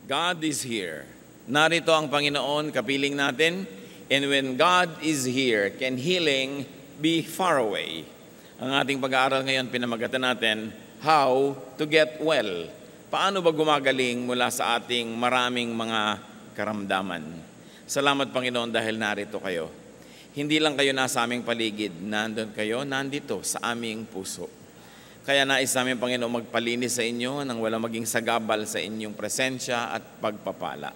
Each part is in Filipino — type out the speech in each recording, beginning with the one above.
God is here. Narito ang Panginoon, kapiling natin. And when God is here, can healing be far away? Ang ating pag-aaral ngayon, pinamagatan natin, how to get well. Paano ba gumagaling mula sa ating maraming mga karamdaman? Salamat Panginoon dahil narito kayo. Hindi lang kayo nasa aming paligid, nandun kayo, nandito sa aming puso. Kaya nais namin, Panginoon, magpalinis sa inyo nang walang maging sagabal sa inyong presensya at pagpapala.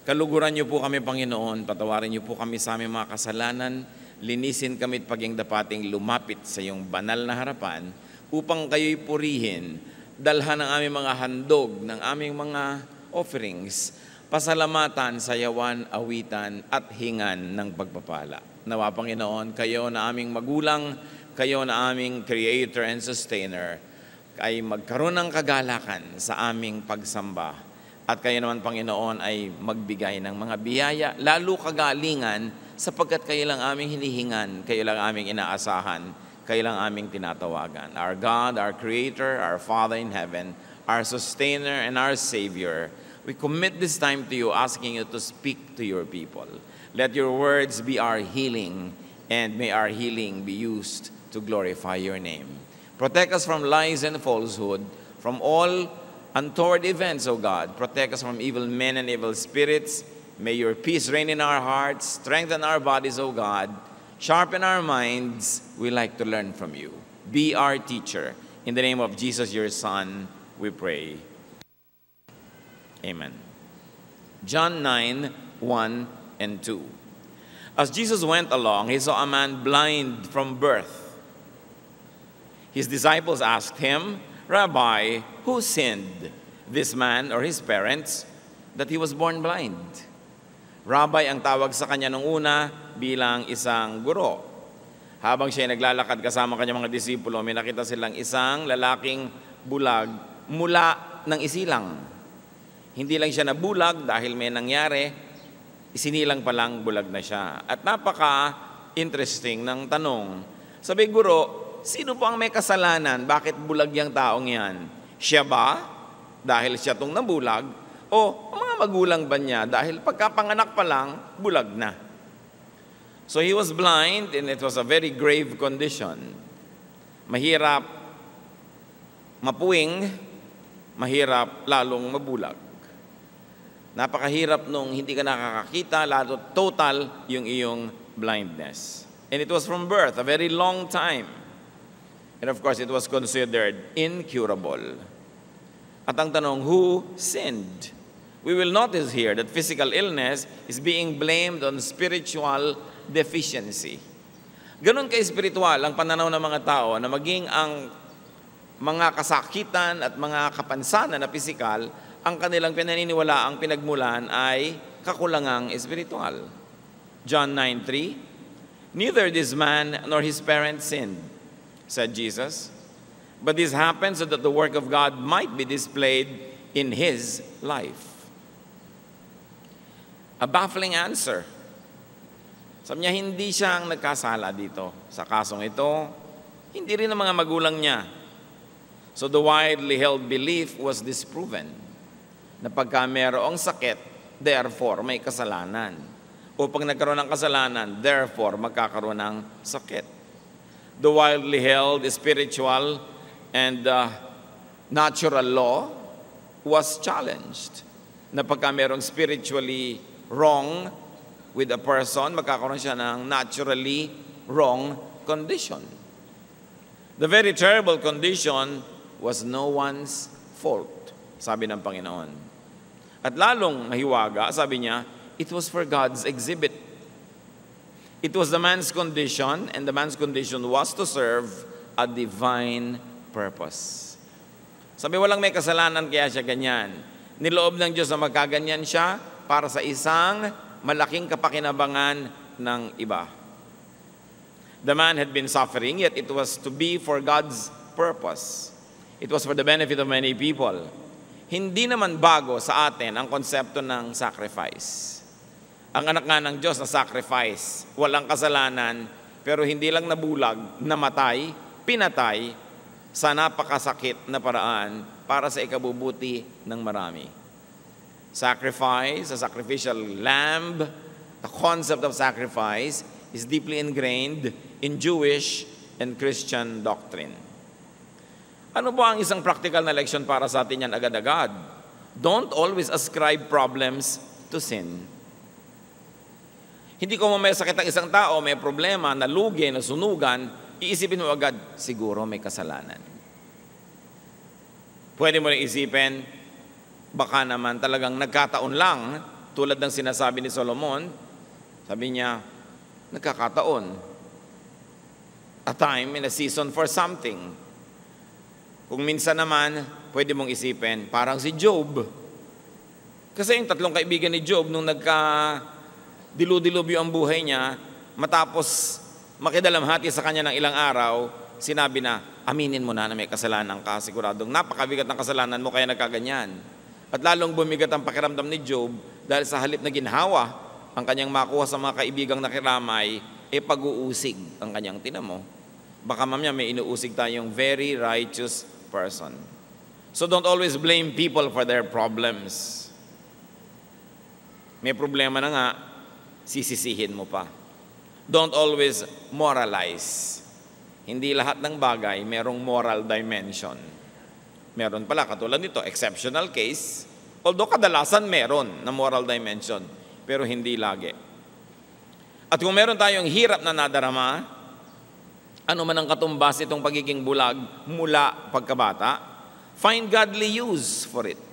Kaluguran niyo po kami, Panginoon, patawarin niyo po kami sa aming mga kasalanan, linisin kami at paging dapating lumapit sa iyong banal na harapan upang kayo'y purihin, dalhan ng aming mga handog, ng aming mga offerings, pasalamatan, sayawan, awitan at hingan ng pagpapala. Nawa, Panginoon, kayo na aming magulang, kayo na aming creator and sustainer, ay magkaroon ng kagalakan sa aming pagsamba. At kayo naman, Panginoon, ay magbigay ng mga biyaya, lalo kagalingan, sapagkat kayo lang aming hinihingan, kayo lang aming inaasahan, kayo lang aming tinatawagan. Our God, our Creator, our Father in heaven, our Sustainer and our Savior, we commit this time to you, asking you to speak to your people. Let your words be our healing, and may our healing be used to glorify your name. Protect us from lies and falsehood, from all untoward events, O God. Protect us from evil men and evil spirits. May your peace reign in our hearts, strengthen our bodies, O God, sharpen our minds. We like to learn from you. Be our teacher. In the name of Jesus, your Son, we pray. Amen. John 9, 1 and 2. As Jesus went along, he saw a man blind from birth. His disciples asked him, Rabbi, who sinned, this man or his parents, that he was born blind? Rabbi ang tawag sa kanya nung una bilang isang guro. Habang siya naglalakad kasama kanyang mga disipulo, may nakita silang isang lalaking bulag mula ng isilang. Hindi lang siya nabulag dahil may nangyari, isinilang pa lang bulag na siya. At napaka-interesting ng tanong. Sabi, guro, sino po ang may kasalanan? Bakit bulag yung taong yan? Siya ba? Dahil siya tong nabulag? O mga magulang ba niya? Dahil pagkapanganak pa lang, bulag na. So he was blind and it was a very grave condition. Mahirap mapuwing, mahirap lalong mabulag. Napakahirap nung hindi ka nakakakita, lalo total yung iyong blindness. And it was from birth, a very long time. And of course, it was considered incurable. At ang tanong, who sinned? We will notice here that physical illness is being blamed on spiritual deficiency. Ganon ka-espiritual ang pananaw ng mga tao na maging ang mga kasakitan at mga kapansanan na pisikal, ang kanilang pinaniniwala, ang pinagmulan ay kakulangang espiritual. John 9:3, neither this man nor his parents sinned, said Jesus, but this happened so that the work of God might be displayed in his life. A baffling answer. Sabi niya, hindi siya ang nagkasala dito. Sa kasong ito, hindi rin ang mga magulang niya. So the widely held belief was disproven, na pagka mayroong sakit, therefore may kasalanan. O pag nagkaroon ng kasalanan, therefore magkakaroon ng sakit. The widely held spiritual and natural law was challenged. Na pagka mayroong spiritually wrong with a person, magkakaroon siya ng naturally wrong condition. The very terrible condition was no one's fault, sabi ng Panginoon. At lalong mahiwaga, sabi niya, it was for God's exhibit. It was the man's condition, and the man's condition was to serve a divine purpose. Sabi, walang may kasalanan kaya siya ganyan. Niloob ng Diyos na magkaganyan siya para sa isang malaking kapakinabangan ng iba. The man had been suffering, yet it was to be for God's purpose. It was for the benefit of many people. Hindi naman bago sa atin ang konsepto ng sacrifice. Ang anak nga ng Diyos na sacrifice, walang kasalanan, pero hindi lang nabulag, namatay, pinatay sa napakasakit na paraan para sa ikabubuti ng marami. Sacrifice, a sacrificial lamb, the concept of sacrifice is deeply ingrained in Jewish and Christian doctrine. Ano ba ang isang practical na leksyon para sa atin yan agad-agad? Don't always ascribe problems to sin. Hindi ko may sakit ang isang tao, may problema, nalugi, nasunugan, iisipin mo agad, siguro may kasalanan. Pwede mo rin isipin, baka naman talagang nagkataon lang, tulad ng sinasabi ni Solomon, sabi niya, nagkakataon. A time and a season for something. Kung minsan naman, pwede mong isipin, parang si Job. Kasi yung tatlong kaibigan ni Job, nung nagka-dilu-dilubyo ang buhay niya, matapos makidalamhati sa kanya ng ilang araw, sinabi na, aminin mo na may kasalanan ka, siguradong napakabigat ng kasalanan mo kaya nagkaganyan. At lalong bumigat ang pakiramdam ni Job dahil sa halip na ginhawa ang kanyang makuha sa mga kaibigang nakiramay, pag-uusig ang kanyang tinamo. Baka mamaya may inuusig tayong very righteous person. So don't always blame people for their problems. May problema na nga, sisisihin mo pa. Don't always moralize. Hindi lahat ng bagay merong moral dimension. Meron pala, katulad nito, exceptional case. Although kadalasan meron na moral dimension, pero hindi lagi. At kung meron tayong hirap na nadarama, ano man ang katumbas itong pagiging bulag mula pagkabata, find godly use for it.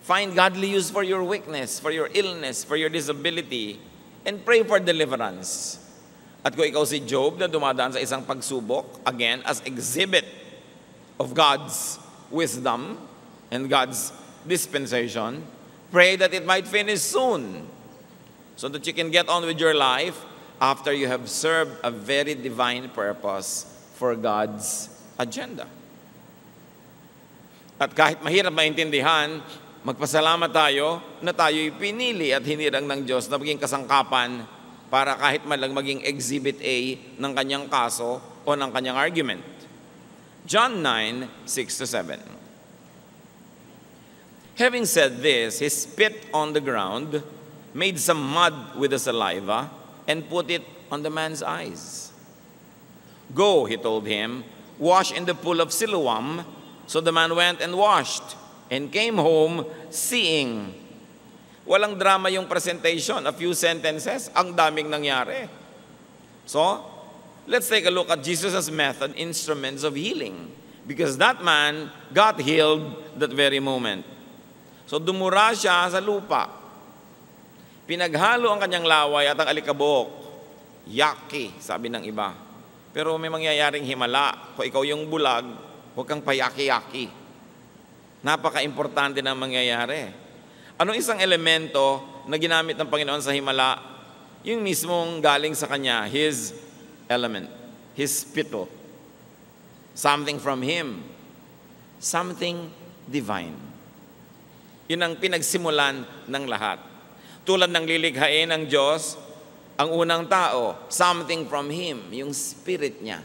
Find godly use for your weakness, for your illness, for your disability, and pray for deliverance. At kung ikaw si Job na dumadaan sa isang pagsubok, again, as exhibit of God's wisdom and God's dispensation, pray that it might finish soon so that you can get on with your life after you have served a very divine purpose for God's agenda. At kahit mahirap maintindihan, magpasalamat tayo na tayo'y pinili at hinirang ng Diyos na maging kasangkapan para kahit man lang maging exhibit A ng kanyang kaso o ng kanyang argument. John 9:6-7. Having said this, he spit on the ground, made some mud with the saliva, and put it on the man's eyes. Go, he told him, wash in the pool of Siloam. So the man went and washed and came home seeing. Walang drama yung presentation, a few sentences, ang daming nangyari. So, let's take a look at Jesus' method, instruments of healing. Because that man got healed that very moment. So, dumura siya sa lupa. Pinaghalo ang kanyang laway at ang alikabok. Yaki, sabi ng iba. Pero may mangyayaring himala. Kung ikaw yung bulag, huwag kang payaki-yaki. Napaka-importante na mangyayari. Anong isang elemento na ginamit ng Panginoon sa himala? Yung mismong galing sa Kanya, His element, His spittle. Something from Him. Something divine. Yun ang pinagsimulan ng lahat. Tulad ng lilikhain ng Diyos, ang unang tao, something from Him, yung spirit niya.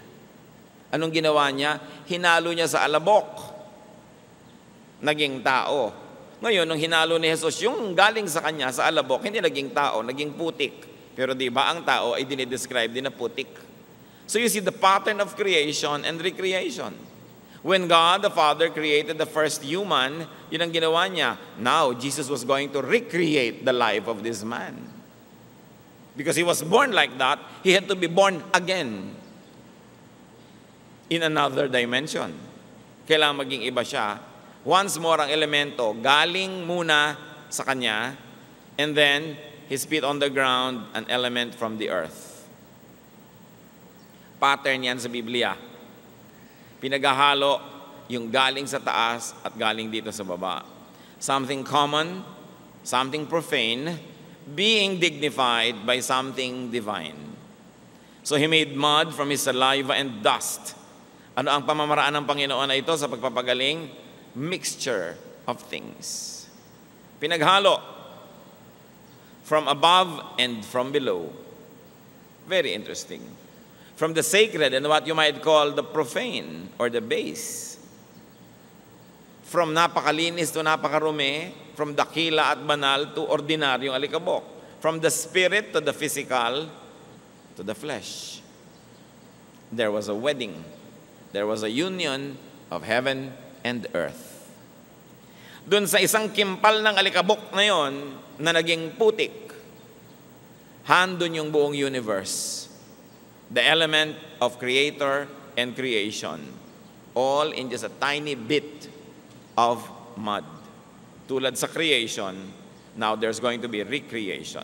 Anong ginawa niya? Hinalo niya sa alabok. Naging tao. Ngayon, nung hinalo ni Jesus, yung galing sa kanya, sa alabok, hindi naging tao, naging putik. Pero di ba ang tao ay dinidescribe din na putik? So you see the pattern of creation and recreation. When God the Father created the first human, yun ang ginawa niya. Now, Jesus was going to recreate the life of this man. Because he was born like that, he had to be born again in another dimension. Kailangan maging iba siya. Once more ang elemento, galing muna sa kanya, and then he spit on the ground an element from the earth. Pattern yan sa Biblia. Pinaghahalo yung galing sa taas at galing dito sa baba. Something common, something profane, being dignified by something divine. So he made mud from his saliva and dust. Ano ang pamamaraan ng Panginoon na ito sa pagpapagaling? Mixture of things. Pinaghalo from above and from below. Very interesting. From the sacred and what you might call the profane or the base. From napakalinis to napakarumi, from dakila at banal to ordinaryong alikabok. From the spirit to the physical to the flesh. There was a wedding. There was a union of heaven and earth. Doon sa isang kimpal ng alikabok na yon na naging putik, handun yung buong universe. The element of creator and creation. All in just a tiny bit of mud. Tulad sa creation, now there's going to be recreation.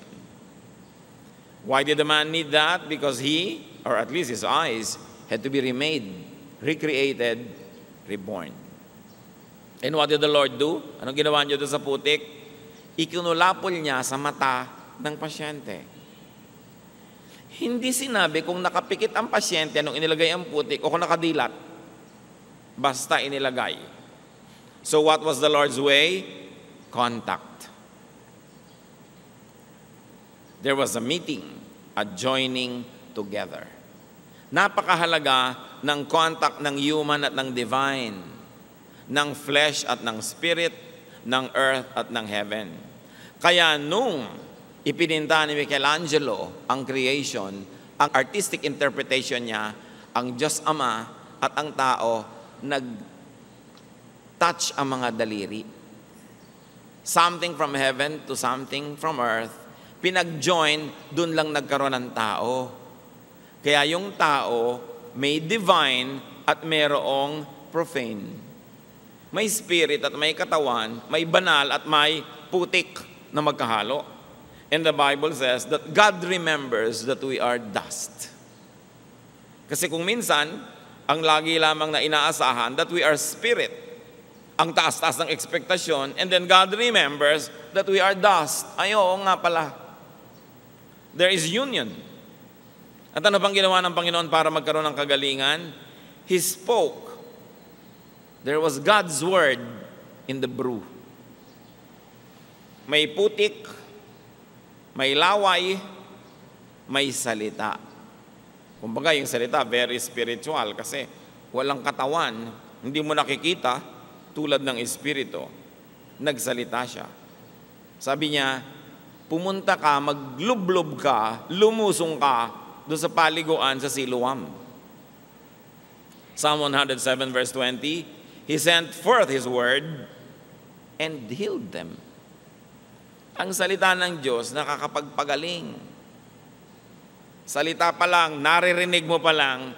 Why did the man need that? Because he, or at least his eyes, had to be remade, recreated, reborn. And what did the Lord do? Anong ginawa niyo doon sa putik? Ikinulapol niya sa mata ng pasyente. Hindi sinabi kung nakapikit ang pasyente nung inilagay ang putik o kung nakadilat. Basta inilagay. So what was the Lord's way? Contact. There was a meeting, a joining together. Napakahalaga ng contact ng human at ng divine, ng flesh at ng spirit, ng earth at ng heaven. Kaya nung ipininta ni Michelangelo ang creation, ang artistic interpretation niya, ang Diyos Ama at ang tao nag-touch ang mga daliri. Something from heaven to something from earth, pinag-join, dun lang nagkaroon ng tao. Kaya yung tao may divine at mayroong profane. May spirit at may katawan, may banal at may putik na magkahalo. And the Bible says that God remembers that we are dust. Kasi kung minsan, ang lagi lamang na inaasahan that we are spirit, ang taas-taas ng ekspektasyon, and then God remembers that we are dust. Ay, oo nga pala. There is union. At ano pang ginawa ng Panginoon para magkaroon ng kagalingan? He spoke. There was God's word in the brew. May putik, may laway, may salita. Kumbaga yung salita, very spiritual kasi walang katawan, hindi mo nakikita, tulad ng Espiritu, nagsalita siya. Sabi niya, pumunta ka, maglublob ka, lumusong ka doon sa paliguan sa Siloam. Psalm 107 verse 20, He sent forth His word and healed them. Ang salita ng Diyos nakakapagpagaling. Salita pa lang, naririnig mo pa lang,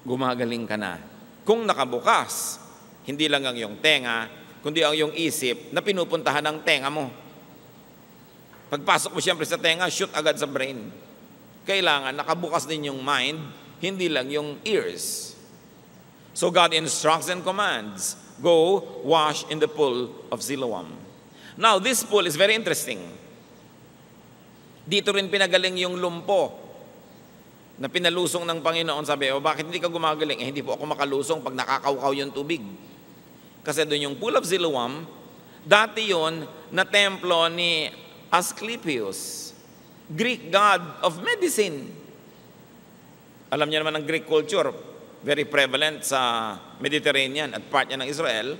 gumagaling ka na. Kung nakabukas, hindi lang ang iyong tenga, kundi ang iyong isip na pinupuntahan ng tenga mo. Pagpasok mo siyempre sa tenga, shoot agad sa brain. Kailangan nakabukas din yung mind, hindi lang yung ears. So God instructs and commands, go wash in the pool of Siloam. Now, this pool is very interesting. Dito rin pinagaling yung lumpo na pinalusong ng Panginoon. Sabi, bakit hindi ka gumagaling? Hindi po ako makalusong pag nakakaukaw yung tubig. Kasi doon yung pool of Siloam, dati yon na templo ni Asclepius, Greek god of medicine. Alam niyo naman ang Greek culture, very prevalent sa Mediterranean at part niya ng Israel.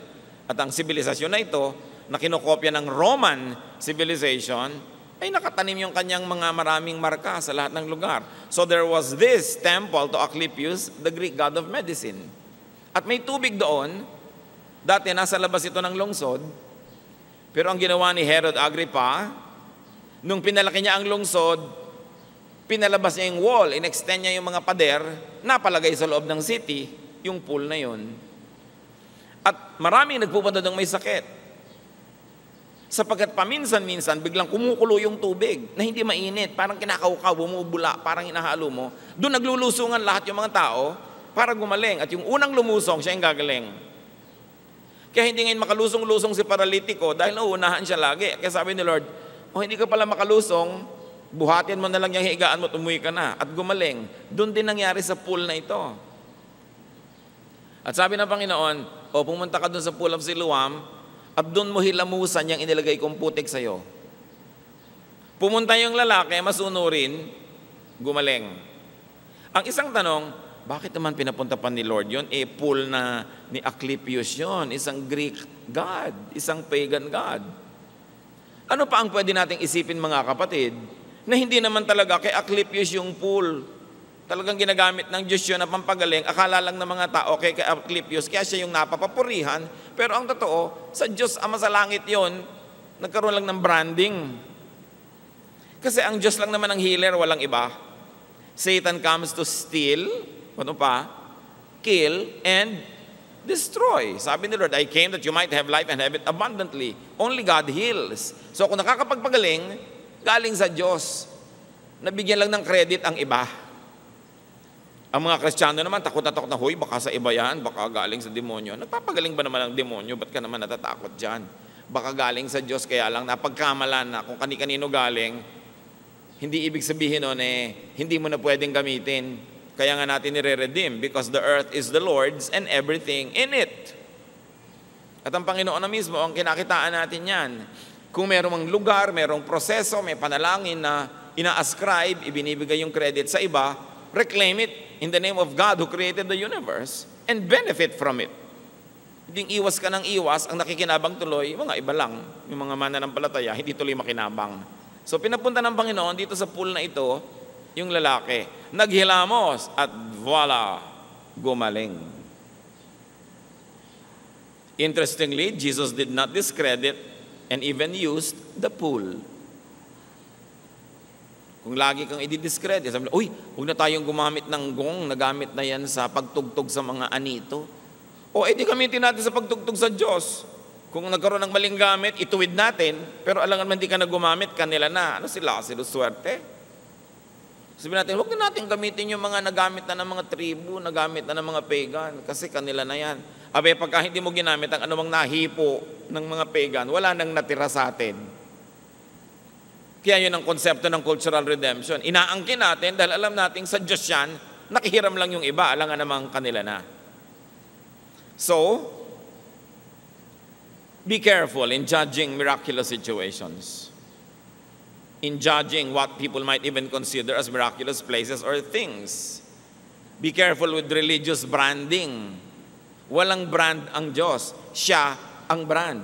At ang sibilisasyon na ito, na kinokopya ng Roman civilization, ay nakatanim yung kanyang mga maraming marka sa lahat ng lugar. So there was this temple to Asclepius, the Greek god of medicine. At may tubig doon. Dati nasa labas ito ng lungsod, pero ang ginawa ni Herod Agrippa, nung pinalaki niya ang lungsod, pinalabas niya yung wall, inextend niya yung mga pader, napalagay sa loob ng city, yung pool na yun. At maraming nagpupunta doon may sakit. Sapagkat paminsan-minsan, biglang kumukulo yung tubig na hindi mainit, parang kinakaukaw, bumubula, parang hinahalo mo. Doon naglulusungan lahat yung mga tao para gumaling. At yung unang lumusong, siya yung gagaling. Kaya hindi ngayon makalusong-lusong si paralitiko dahil nauunahan siya lagi. Kaya sabi ni Lord, hindi ka pala makalusong, buhatin mo na lang yung higaan mo, tumuwi ka na at gumaling. Doon din nangyari sa pool na ito. At sabi ng Panginoon, pumunta ka doon sa pool of Siloam at doon mo hilamusan yung inilagay kong putik sa'yo. Pumunta yung lalaki, masunurin, gumaling. Ang isang tanong, Bakit naman pinapunta pa ni Lord yun? Pool na ni Asclepius yun, isang Greek god, isang pagan god. Ano pa ang pwede nating isipin mga kapatid, na hindi naman talaga kay Asclepius yung pool. Talagang ginagamit ng Diyos yun na pampagaling, akala lang ng mga tao kay Asclepius, kaya siya yung napapapurihan. Pero ang totoo, sa Diyos Ama sa langit yun, nagkaroon lang ng branding. Kasi ang Diyos lang naman ang healer, walang iba. Satan comes to steal, ano pa? Kill and destroy. Sabi ni Lord, I came that you might have life and have it abundantly. Only God heals. So kung nakakapagpagaling, galing sa Diyos. Nabigyan lang ng credit ang iba. Ang mga Kristiyano naman, takot na takot na, huy, baka sa iba yan, baka galing sa demonyo. Nagpapagaling ba naman ang demonyo? Ba't ka naman natatakot dyan? Baka galing sa Diyos, kaya lang napagkamalan na kung kani-kanino galing, hindi ibig sabihin nun hindi mo na pwedeng gamitin. Kaya nga natin nire-redeem because the earth is the Lord's and everything in it. At ang Panginoon na mismo, ang kinakitaan natin yan. Kung merong lugar, merong proseso, may panalangin na ina-ascribe, ibinibigay yung credit sa iba, reclaim it in the name of God who created the universe and benefit from it. Hindi iwas ka ng iwas, ang nakikinabang tuloy, mga iba lang, yung mga mananampalataya, hindi tuloy makinabang. So pinapunta ng Panginoon dito sa pool na ito, yung lalaki, naghilamos at voila, gumaling. Interestingly, Jesus did not discredit and even used the pool. Kung lagi kang i-discredit, sabi na, uy, huwag na tayong gumamit ng gong, nagamit na yan sa pagtugtog sa mga anito. O, edi gamitin natin sa pagtugtog sa Diyos. Kung nagkaroon ng maling gamit, ituwid natin, pero alangan man di ka na gumamit, kanila na. Ano sila? Swerte. Sabi natin, huwag na natin gamitin yung mga nagamit na ng mga tribu, nagamit na ng mga pagan, kasi kanila na yan. Abe, pagka hindi mo ginamit ang anumang nahipo ng mga pagan, wala nang natira sa atin. Kaya yun ang konsepto ng cultural redemption. Inaangkin natin dahil alam natin sa Diyos yan, nakihiram lang yung iba, alangan namang kanila na. So, be careful in judging miraculous situations. In judging what people might even consider as miraculous places or things. Be careful with religious branding. Walang brand ang Diyos. Siya ang brand.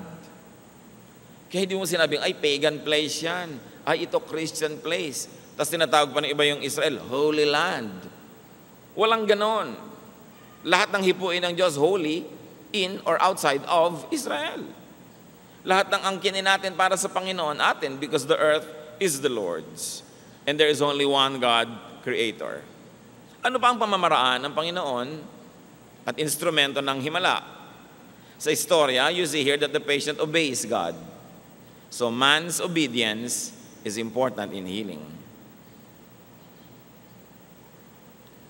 Kaya hindi mo sinabing, ay, pagan place yan. Ay, ito Christian place. Tapos tinatawag pa ng iba yung Israel, Holy Land. Walang ganon. Lahat ng hipuin ng Diyos, holy, in or outside of Israel. Lahat ng angkinin natin para sa Panginoon, atin, because the earth is the Lord's. And there is only one God, Creator. Ano pa ang pamamaraan ng Panginoon at instrumento ng himala? Sa istorya, you see here that the patient obeys God. So man's obedience is important in healing.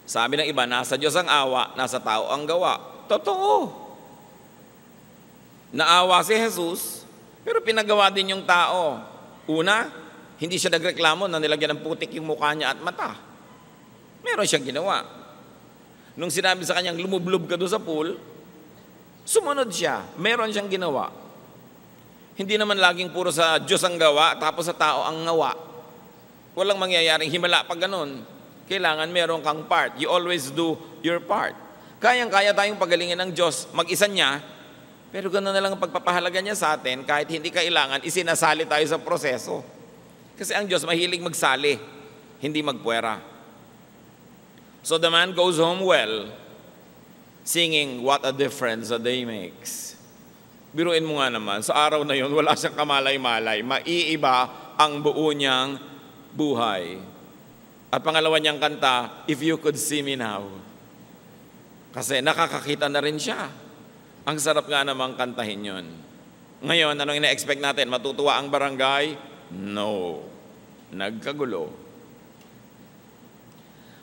Sabi ng iba, nasa Diyos ang awa, nasa tao ang gawa. Totoo. Naawa si Jesus, pero pinagawa din yung tao. Una, hindi siya nagreklamo na nilagyan ng putik yung mukha niya at mata. Meron siyang ginawa. Nung sinabi sa kanyang lumublob ka doon sa pool, sumunod siya. Meron siyang ginawa. Hindi naman laging puro sa Diyos ang gawa, tapos sa tao ang ngawa. Walang mangyayaring himala pag ganun. Kailangan meron kang part. You always do your part. Kayang-kaya tayong pagalingin ng Diyos, mag-isa niya, pero gano'n na lang ang pagpapahalaga niya sa atin, kahit hindi kailangan, isinasali tayo sa proseso. Kasi ang Diyos mahilig magsali, hindi magpuwera. So the man goes home well, singing, what a difference a day makes. Biruin mo nga naman, sa araw na yun, wala siyang kamalay-malay. Maiiba ang buo niyang buhay. At pangalawa niyang kanta, If You Could See Me Now. Kasi nakakakita na rin siya. Ang sarap nga namang kantahin yun. Ngayon, anong ina-expect natin? Matutuwa ang barangay? No. Nagkagulo.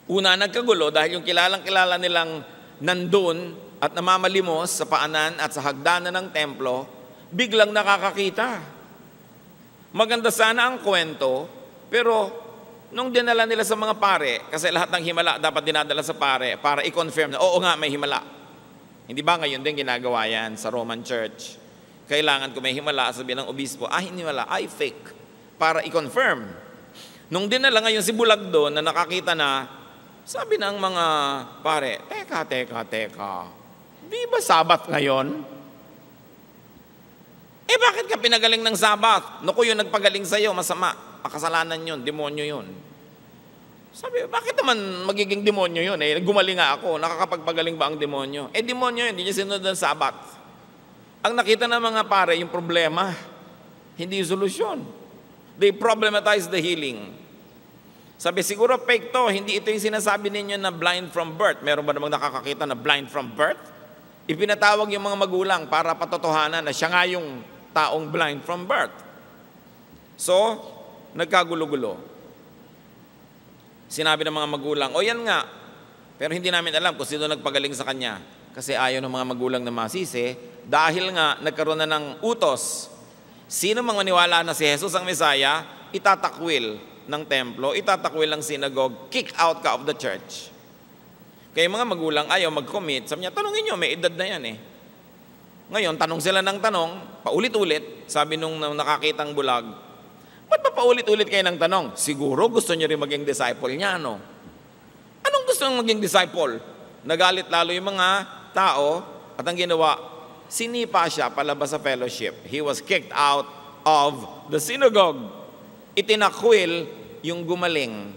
Una, nagkagulo dahil yung kilalang-kilala nilang nandun at namamalimos sa paanan at sa hagdanan ng templo, biglang nakakakita. Maganda sana ang kwento, pero nung dinala nila sa mga pare, kasi lahat ng himala dapat dinadala sa pare para i-confirm na, oo nga, may himala. Hindi ba ngayon din ginagawa yan sa Roman Church? Kailangan kung may himala, sabihin ng obispo, hindi himala, fake. Para i-confirm. Nung dinala ngayon si Bulag doon na nakakita na, Sabi ng mga pare, teka. Di ba Sabat ngayon? Bakit ka pinagaling ng Sabat? Naku, yung nagpagaling sa'yo, masama. Kasalanan yun, demonyo yun. Sabi, bakit naman magiging demonyo yun? Gumaling nga ako, nakakapagpagaling ba ang demonyo? Demonyo yun, hindi niya sinunod ng Sabat. Ang nakita ng mga pare, yung problema, hindi yung solusyon. They problematize the healing. Sabi, siguro fake to, hindi ito yung sinasabi ninyo na blind from birth. Meron ba namang nakakakita na blind from birth? Ipinatawag yung mga magulang para patotohanan na siya nga yung taong blind from birth. So, nagkagulo-gulo. Sinabi ng mga magulang, yan nga, pero hindi namin alam kung sino nagpagaling sa kanya. Kasi ayaw ng mga magulang na masisi, dahil nga nagkaroon na ng utos. Sino mang maniwala na si Jesus ang Mesaya, itatakwil ng templo, itatakwil ng synagogue, kick out ka of the church. Kaya mga magulang ayaw mag-commit, sabi niya, tanungin niyo, may edad na yan eh. Ngayon, tanong sila ng tanong, paulit-ulit, sabi nung nakakitang bulag, ba't pa paulit-ulit kayo ng tanong? Siguro gusto niyo rin maging disciple niya, no? Anong gusto niyong maging disciple? Nagalit lalo yung mga tao, at ang ginawa, sinipa siya palabas sa fellowship. He was kicked out of the synagogue. Itinakwil yung gumaling.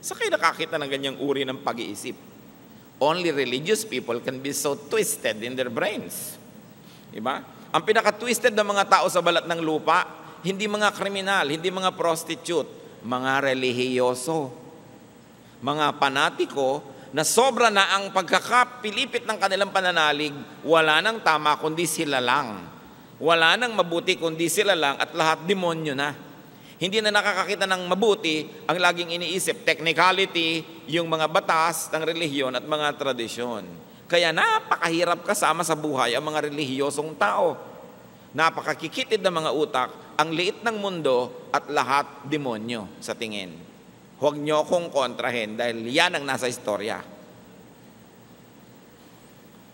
Sa kayo nakakita ng ganyang uri ng pag-iisip? Only religious people can be so twisted in their brains. Diba? Ang pinaka-twisted ng mga tao sa balat ng lupa, hindi mga kriminal, hindi mga prostitute, mga relihiyoso, mga panatiko na sobra na ang pagkakapilipit ng kanilang pananalig, wala nang tama kundi sila lang. Wala nang mabuti kundi sila lang at lahat demonyo na. Hindi na nakakakita ng mabuti, ang laging iniisip, technicality, yung mga batas ng relihiyon at mga tradisyon. Kaya napakahirap kasama sa buhay ang mga relihiyosong tao. Napakakikitid ng mga utak, ang liit ng mundo at lahat demonyo sa tingin. Huwag niyo akong kontrahin dahil yan ang nasa istorya.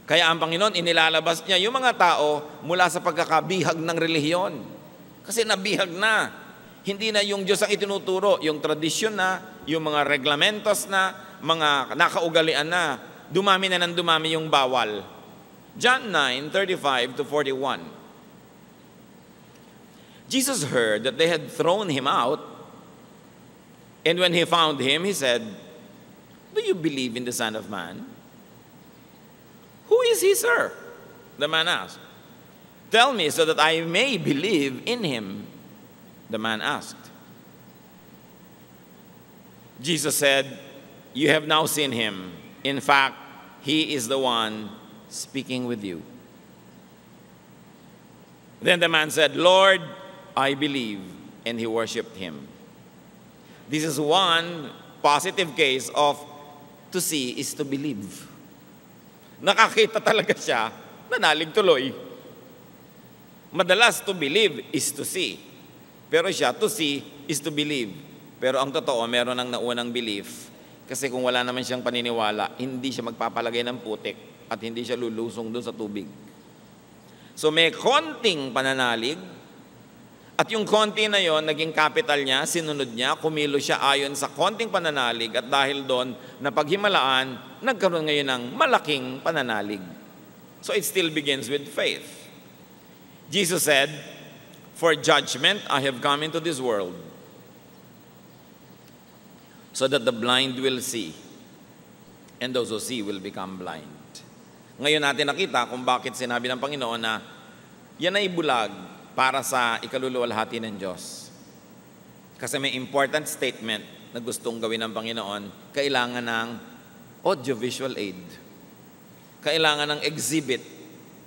Kaya ang Panginoon, inilalabas niya yung mga tao mula sa pagkakabihag ng relihiyon. Kasi nabihag na. Hindi na yung Diyos ang itinuturo, yung tradisyon na, yung mga reglamentos na, mga nakaugalian na, dumami na ng dumami yung bawal. John 9:35-41. Jesus heard that they had thrown him out, and when he found him, he said, "Do you believe in the Son of Man?" "Who is he, sir?" the man asked. "Tell me so that I may believe in him," the man asked. Jesus said, "You have now seen him. In fact, he is the one speaking with you." Then the man said, "Lord, I believe," and he worshiped him. This is one positive case of to see is to believe. Nakakita talaga siya, nanalig tuloy. Madalas to believe is to see. Pero siya, to see is to believe. Pero ang totoo, meron ng naunang belief. Kasi kung wala naman siyang paniniwala, hindi siya magpapalagay ng putik at hindi siya lulusong doon sa tubig. So may konting pananalig, at yung konti na yon, naging capital niya, sinunod niya, kumilo siya ayon sa konting pananalig, at dahil doon, napaghimalaan, nagkaroon ngayon ng malaking pananalig. So it still begins with faith. Jesus said, "For judgment I have come into this world, so that the blind will see, and those who see will become blind." Ngayon natin nakita kung bakit sinabi ng Panginoon na yan ay bulag para sa ikaluluwalhati ng Diyos. Kasi may important statement na gustong gawin ng Panginoon, kailangan ng audiovisual aid. Kailangan ng exhibit.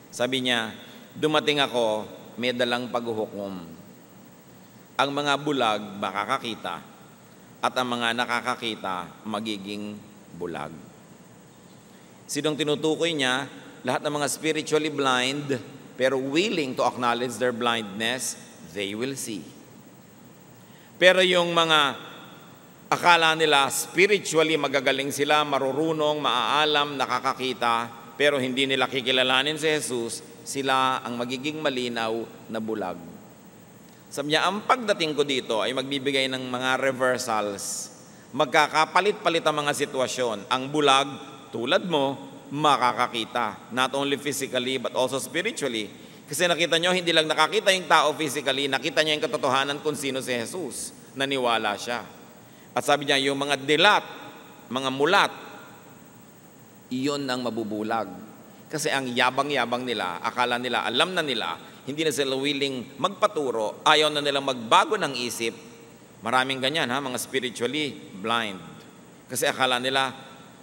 Sabi niya, dumating ako, may dalang paghuhukom. Ang mga bulag makakakita at ang mga nakakakita magiging bulag. Sinong tinutukoy niya? Lahat ng mga spiritually blind pero willing to acknowledge their blindness, they will see. Pero yung mga akala nila spiritually magagaling sila, marurunong, maaalam, nakakakita, pero hindi nila kikilalanin si Jesus, sila ang magiging malinaw na bulag. Sabi niya, ang pagdating ko dito ay magbibigay ng mga reversals, magkakapalit-palit ang mga sitwasyon. Ang bulag, tulad mo, makakakita. Not only physically, but also spiritually. Kasi nakita nyo, hindi lang nakakita yung tao physically, nakita niya yung katotohanan kung sino si Jesus. Naniwala siya. At sabi niya, yung mga dilat, mga mulat, iyon ang mabubulag. Kasi ang yabang-yabang nila, akala nila, alam na nila, hindi na sila willing magpaturo, ayaw na nilang magbago ng isip. Maraming ganyan, mga spiritually blind. Kasi akala nila,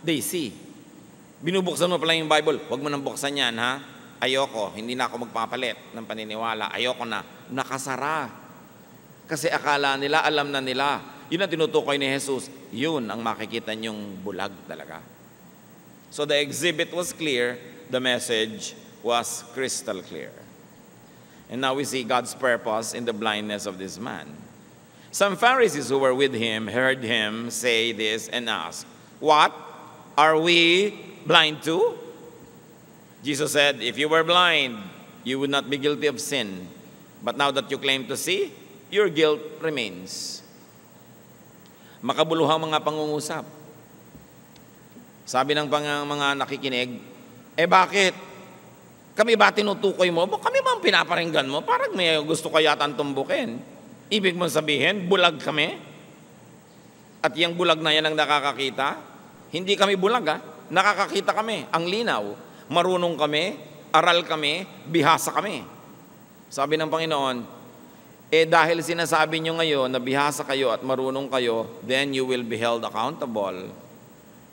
they see. Binubuksan mo pala yung Bible, huwag mo nang buksan yan, Ayoko, hindi na ako magpapalit ng paniniwala. Ayoko na. Nakasara. Kasi akala nila, alam na nila. Yun ang tinutukoy ni Jesus. Yun ang makikita niyong bulag talaga. So the exhibit was clear. The message was crystal clear. And now we see God's purpose in the blindness of this man. Some Pharisees who were with him heard him say this and asked, "What? Are we blind too?" Jesus said, "If you were blind, you would not be guilty of sin. But now that you claim to see, your guilt remains." Makabuluhang mga pangungusap. Sabi ng mga nakikinig, bakit? Kami ba tinutukoy mo? Kami ba ang pinaparinggan mo? Parang may gusto ka yata tumbukin. Ibig mong sabihin, bulag kami? At yung bulag na yan ang nakakakita? Hindi kami bulag, nakakakita kami. Ang linaw. Marunong kami, aral kami, bihasa kami. Sabi ng Panginoon, dahil sinasabi nyo ngayon na bihasa kayo at marunong kayo, then you will be held accountable.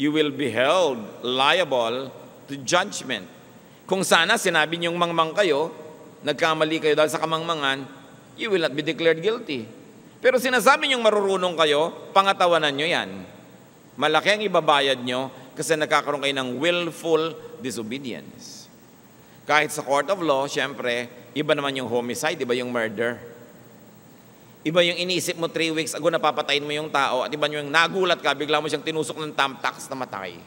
You will be held liable to judgment. Kung sana sinabi nyong mangmang kayo, nagkamali kayo dahil sa kamangmangan, you will not be declared guilty. Pero sinasabi nyong marurunong kayo, pangatawanan nyo yan. Malaki ang ibabayad nyo kasi nagkakaroon kayo ng willful disobedience. Kahit sa court of law, syempre, iba naman yung homicide, iba yung murder. Iba yung inisip mo 3 weeks ago, napapatayin mo yung tao, at iba yung nagulat ka, bigla mo siyang tinusok ng thumbtacks na matay.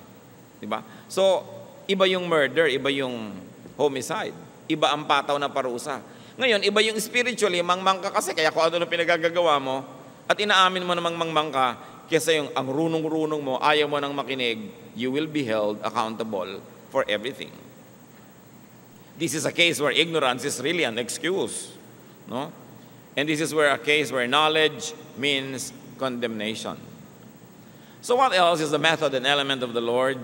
Diba? So, iba yung murder, iba yung homicide. Iba ang pataw na parusa. Ngayon, iba yung spiritually, mangmang ka kasi, kaya kung ano na pinagagagawa mo, at inaamin mo namang mangmang ka, kesa yung ang runong-runong mo, ayaw mo nang makinig, you will be held accountable for everything. This is a case where ignorance is really an excuse. No? And this is where a case where knowledge means condemnation. So what else is the method and element of the Lord?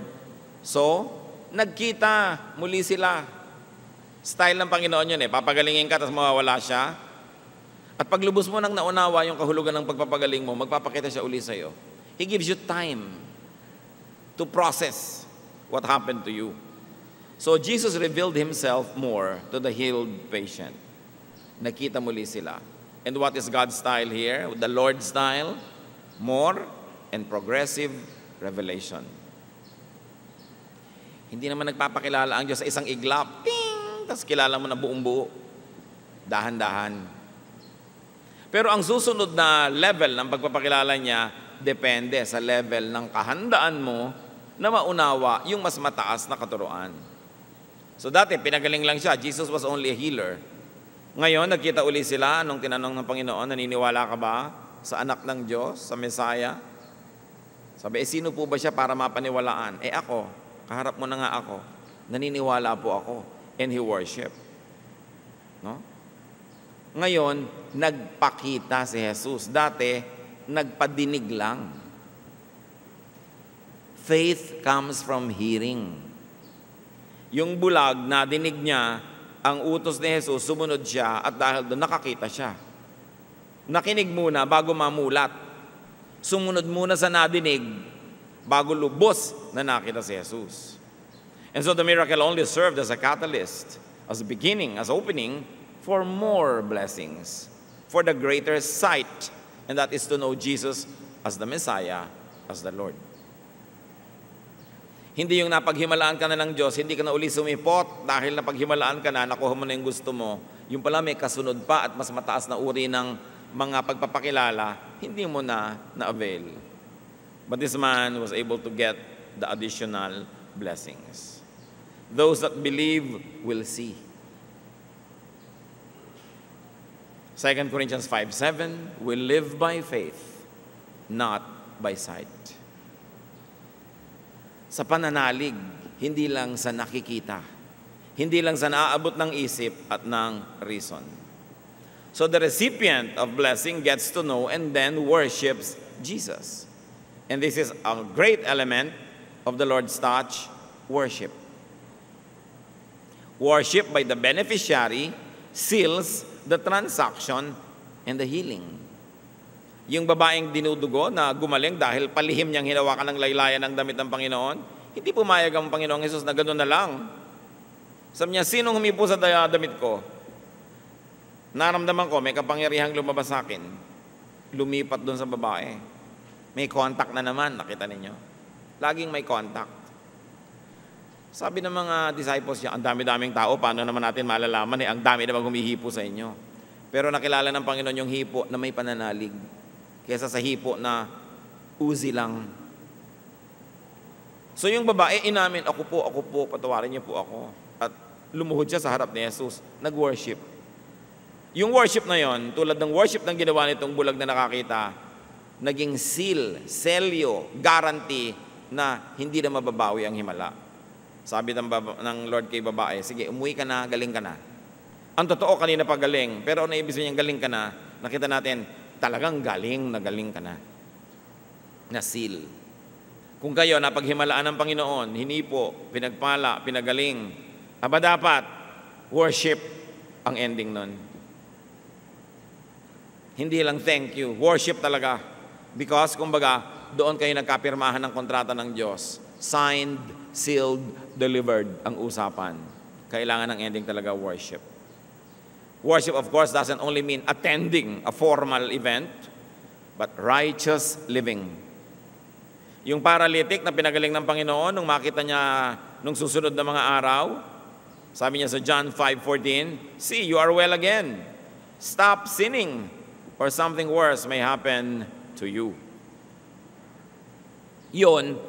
So, nagkita muli sila. Style ng Panginoon yun papagalingin ka, tapos mawawala siya. At paglubos mo nang naunawa yung kahulugan ng pagpapagaling mo, magpapakita siya uli sa'yo. He gives you time to process what happened to you. So Jesus revealed Himself more to the healed patient. Nakita muli sila. And what is God's style here? The Lord's style? More and progressive revelation. Hindi naman nagpapakilala ang Diyos sa isang iglap. Ting! Tapos kilala mo na buong buo. Dahan-dahan. Pero ang susunod na level ng pagpapakilala niya, depende sa level ng kahandaan mo na maunawa yung mas mataas na katuruan. So dati, pinagaling lang siya. Jesus was only a healer. Ngayon, nagkita uli sila nung tinanong ng Panginoon, naniniwala ka ba sa anak ng Diyos, sa Messiah? Sabi, sino po ba siya para mapaniwalaan? Ako, kaharap mo na nga ako. Naniniwala po ako. And he worshiped. No? Ngayon, nagpakita si Jesus. Dati, nagpadinig lang. Faith comes from hearing. Yung bulag, nadinig niya ang utos ni Jesus, sumunod siya, at dahil doon nakakita siya. Nakinig muna bago mamulat. Sumunod muna sa nadinig bago lubos na nakita si Jesus. And so the miracle only served as a catalyst, as a beginning, as opening for more blessings, for the greater sight, and that is to know Jesus as the Messiah, as the Lord. Hindi yung napaghimalaan ka na ng Diyos, hindi ka na uli sumipot dahil napaghimalaan ka na, nakuha mo na yung gusto mo. Yung pala may kasunod pa at mas mataas na uri ng mga pagpapakilala, hindi mo na na-avail. But this man was able to get the additional blessings. Those that believe will see. 2 Corinthians 5:7, we live by faith, not by sight. Sa pananalig, hindi lang sa nakikita, hindi lang sa naaabot ng isip at ng reason. So the recipient of blessing gets to know and then worships Jesus. And this is a great element of the Lord's touch, worship. Worship by the beneficiary seals the transaction and the healing. Yung babaeng dinudugo na gumaling dahil palihim niyang hinawakan ng laylayan ng damit ng Panginoon, hindi pumayag ang Panginoong Hesus na gano'n na lang. Sabi niya, sinong humipo sa damit ko? Naramdaman ko, may kapangyarihang lumabas sa akin. Lumipat doon sa babae. May contact na naman, nakita ninyo. Laging may contact. Sabi ng mga disciples niya, ang dami-daming tao, paano naman natin malalaman ang dami naman humihipo sa inyo. Pero nakilala ng Panginoon yung hipo na may pananalig kaysa sa hipo na uzi lang. So yung babae, inamin, ako po, patawarin niyo po ako. At lumuhod siya sa harap ni Jesus, nag-worship. Yung worship na yon, tulad ng worship ng ginawa nitong bulag na nakakita, naging seal, selyo, guarantee na hindi na mababawi ang himala. Sabi ng Lord kay babae, sige, umuwi ka na, galing ka na. Ang totoo, kanina pa galing, pero ano ibig sabihin niyang galing ka na, nakita natin, talagang galing ka na. Na seal. Kung kayo napaghimalaan ng Panginoon, hinipo, pinagpala, pinagaling, aba dapat, worship ang ending nun. Hindi lang thank you, worship talaga. Because, kumbaga, doon kayo nagkapirmahan ng kontrata ng Diyos. Signed, sealed, delivered ang usapan. Kailangan ng ending talaga worship. Worship, of course, doesn't only mean attending a formal event, but righteous living. Yung paralytic na pinagaling ng Panginoon, nung makita niya nung susunod na mga araw, sabi niya sa John 5:14, see, you are well again. Stop sinning, or something worse may happen to you. Yun,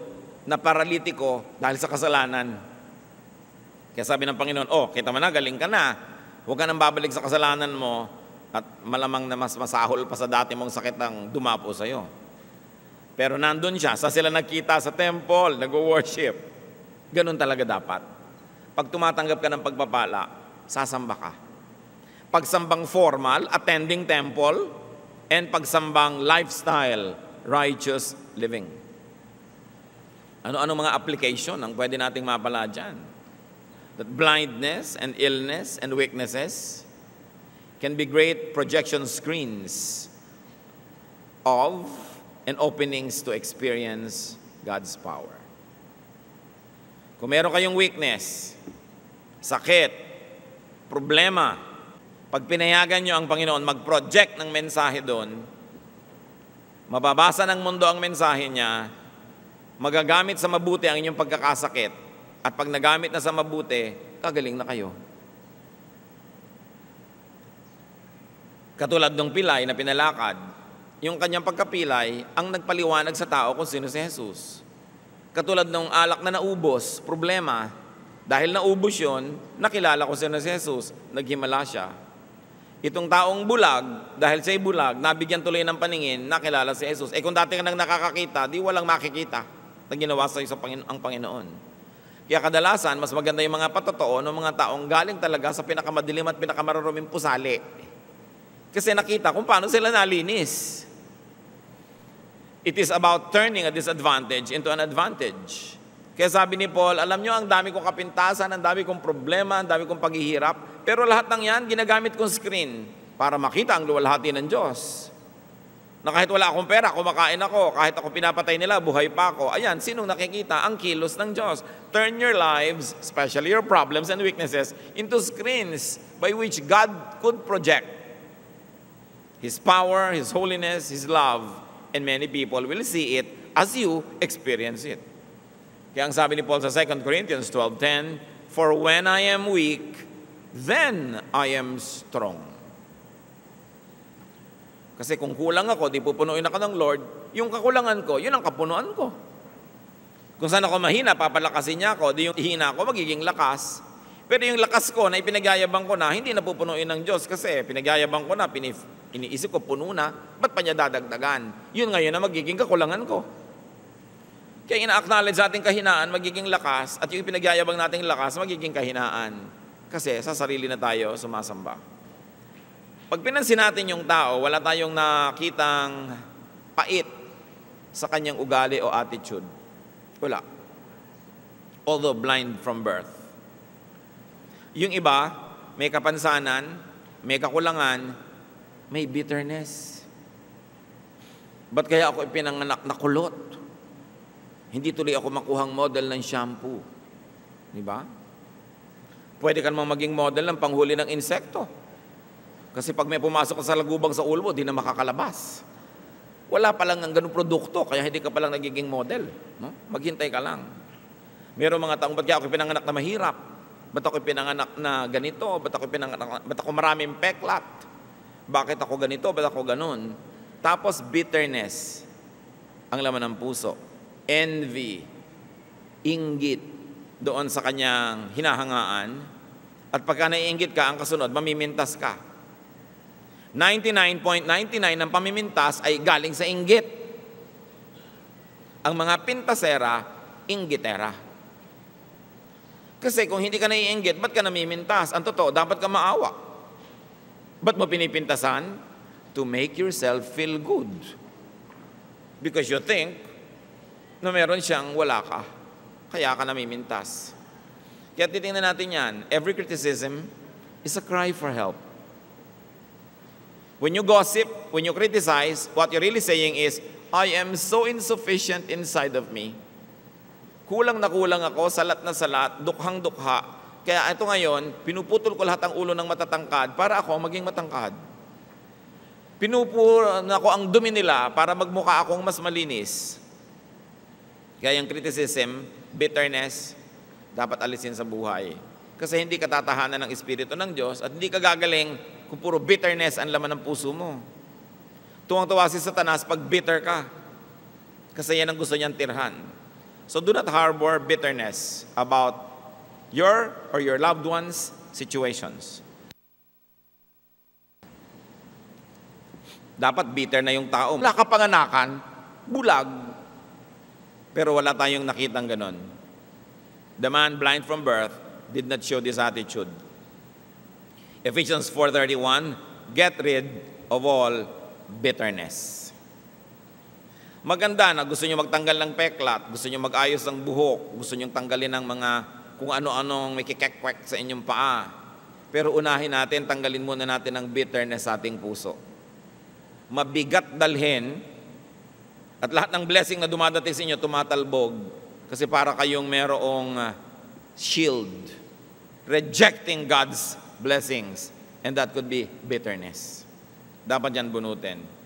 na paralitiko dahil sa kasalanan. Kaya sabi ng Panginoon, kita mo na, galing ka na. Huwag ka nang babalik sa kasalanan mo at malamang na mas masahol pa sa dati mong sakit ang dumapo sa'yo. Pero nandun siya, sa sila nagkita sa temple, nag-worship. Ganun talaga dapat. Pag tumatanggap ka ng pagpapala, sasamba ka. Pagsambang formal, attending temple, and pagsambang lifestyle, righteous living. Ano-ano mga application ang pwede nating mapala dyan? That blindness and illness and weaknesses can be great projection screens of and openings to experience God's power. Kung meron kayong weakness, sakit, problema, pag pinayagan nyo ang Panginoon mag-project ng mensahe doon, mababasa ng mundo ang mensahe niya, magagamit sa mabuti ang inyong pagkakasakit, at pag nagamit na sa mabuti, kagaling na kayo. Katulad ng pilay na pinalakad, yung kanyang pagkapilay ang nagpaliwanag sa tao kung sino si Jesus. Katulad ng alak na naubos, problema, dahil naubos yun, nakilala ko sino si Jesus, naghimala siya. Itong taong bulag, dahil siya'y bulag, nabigyan tuloy ng paningin, nakilala si Jesus. Kung dati ka nang nakakakita, di walang makikita na ginawa sa'yo ang Panginoon. Kaya kadalasan, mas maganda yung mga patotoo ng mga taong galing talaga sa pinakamadilim at pinakamaruruming pusali. Kasi nakita kung paano sila nalinis. It is about turning a disadvantage into an advantage. Kaya sabi ni Paul, alam nyo, ang dami kong kapintasan, ang dami kong problema, ang dami kong paghihirap, pero lahat ng yan, ginagamit kong screen para makita ang luwalhati ng Diyos. Na kahit wala akong pera, kumakain ako, kahit ako pinapatay nila, buhay pa ako. Ayan, sinong nakikita? Ang kilos ng Diyos. Turn your lives, especially your problems and weaknesses, into screens by which God could project His power, His holiness, His love, and many people will see it as you experience it. Kaya ang sabi ni Paul sa 2 Corinthians 12:10, for when I am weak, then I am strong. Kasi kung kulang ako, di pupunuin ako ng Lord, yung kakulangan ko, yun ang kapunuan ko. Kung saan ako mahina, papalakasin niya ako, di yung hina ako magiging lakas. Pero yung lakas ko na ipinagyayabang ko na, hindi napupunuin ng Diyos kasi pinagyayabang ko na, iniisip ko puno na, ba't pa niya dadagdagan? Yun ngayon na magiging kakulangan ko. Kaya ina-acknowledge natin kahinaan, magiging lakas, at yung pinagyayabang nating lakas, magiging kahinaan. Kasi sa sarili na tayo sumasamba. Pag pinansin natin yung tao, wala tayong nakitang pait sa kanyang ugali o attitude. Wala. Although blind from birth. Yung iba, may kapansanan, may kakulangan, may bitterness. Ba't kaya ako ipinanganak na kulot? Hindi tuloy ako makuhang model ng shampoo. Di ba? Pwede ka namang maging model ng panghuli ng insekto. Kasi pag may pumasok sa lagubang sa ulo mo, di na makakalabas. Wala pa lang ng ganung produkto, kaya hindi ka pa lang nagiging model. No? Maghintay ka lang. Mayroong mga taong, ba't kaya ako pinanganak na mahirap? Ba't ako pinanganak na ganito? Ba't ako maraming peklat? Bakit ako ganito? Ba't ako ganun? Tapos bitterness ang laman ng puso. Envy, inggit doon sa kanyang hinahangaan. At pagka naiinggit ka, ang kasunod, mamimintas ka. 99.99 ng pamimintas ay galing sa inggit. Ang mga pintasera, inggitera. Kasi kung hindi ka naiinggit, ba't ka namimintas? Ang totoo, dapat ka maawa. Ba't mo pinipintasan? To make yourself feel good. Because you think na meron siyang wala ka. Kaya ka namimintas. Kaya titingnan natin yan. Every criticism is a cry for help. When you gossip, when you criticize, what you're really saying is, I am so insufficient inside of me. Kulang na kulang ako, salat na salat, dukhang-dukha. Kaya ito ngayon, pinuputol ko lahat ang ulo ng matatangkad para ako maging matangkad. Pinupunan ako ang dumi nila para magmukha akong mas malinis. Kaya yung criticism, bitterness, dapat alisin sa buhay. Kasi hindi ka tatahanan ng Espiritu ng Diyos at hindi ka gagaling kung puro bitterness ang laman ng puso mo. Tuwang-tuwa si Satanas pag bitter ka. Kasi yan ang gusto niyang tirhan. So do not harbor bitterness about your or your loved ones' situations. Dapat bitter na yung tao. Wala kapanganakan, bulag. Pero wala tayong nakitang ganon. The man blind from birth did not show this attitude. Ephesians 4:31, get rid of all bitterness. Maganda na gusto nyo magtanggal ng peklat, gusto nyo mag-ayos ng buhok, gusto nyo tanggalin ng mga kung ano-anong may kikekwek sa inyong paa. Pero unahin natin, tanggalin muna natin ang bitterness sa ating puso. Mabigat dalhin at lahat ng blessing na dumadating sa inyo tumatalbog kasi para kayong merong shield, rejecting God's blessings. And that could be bitterness. Dapat yan bunutin.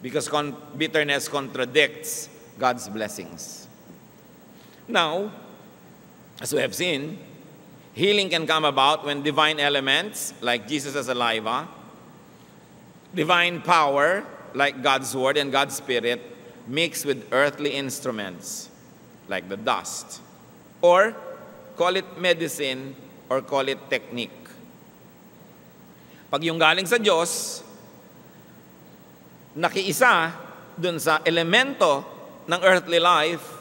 Because bitterness contradicts God's blessings. Now, as we have seen, healing can come about when divine elements, like Jesus as saliva, divine power, like God's Word and God's Spirit, mix with earthly instruments, like the dust. Or, call it medicine, or call it technique. Pag yung galing sa Diyos, nakiisa dun sa elemento ng earthly life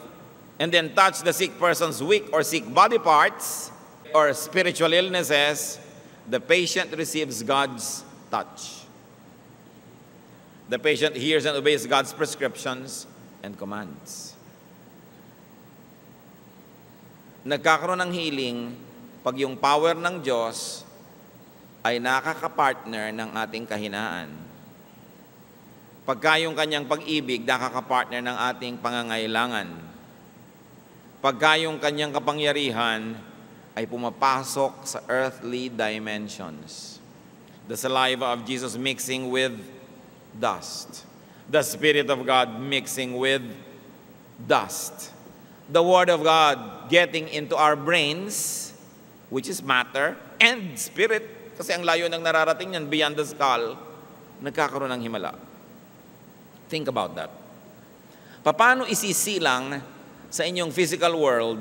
and then touch the sick person's weak or sick body parts or spiritual illnesses, the patient receives God's touch. The patient hears and obeys God's prescriptions and commands. Nagkakaroon ng healing pag yung power ng Diyos ay nakakapartner ng ating kahinaan. Pagka yung kanyang pag-ibig, nakakapartner ng ating pangangailangan. Pagka yung kanyang kapangyarihan ay pumapasok sa earthly dimensions. The saliva of Jesus mixing with dust. The Spirit of God mixing with dust. The Word of God getting into our brains, which is matter, and spirit, kasi ang layo ng nararating yan beyond the skull, nagkakaroon ng himala. Think about that. Paano isisilang sa inyong physical world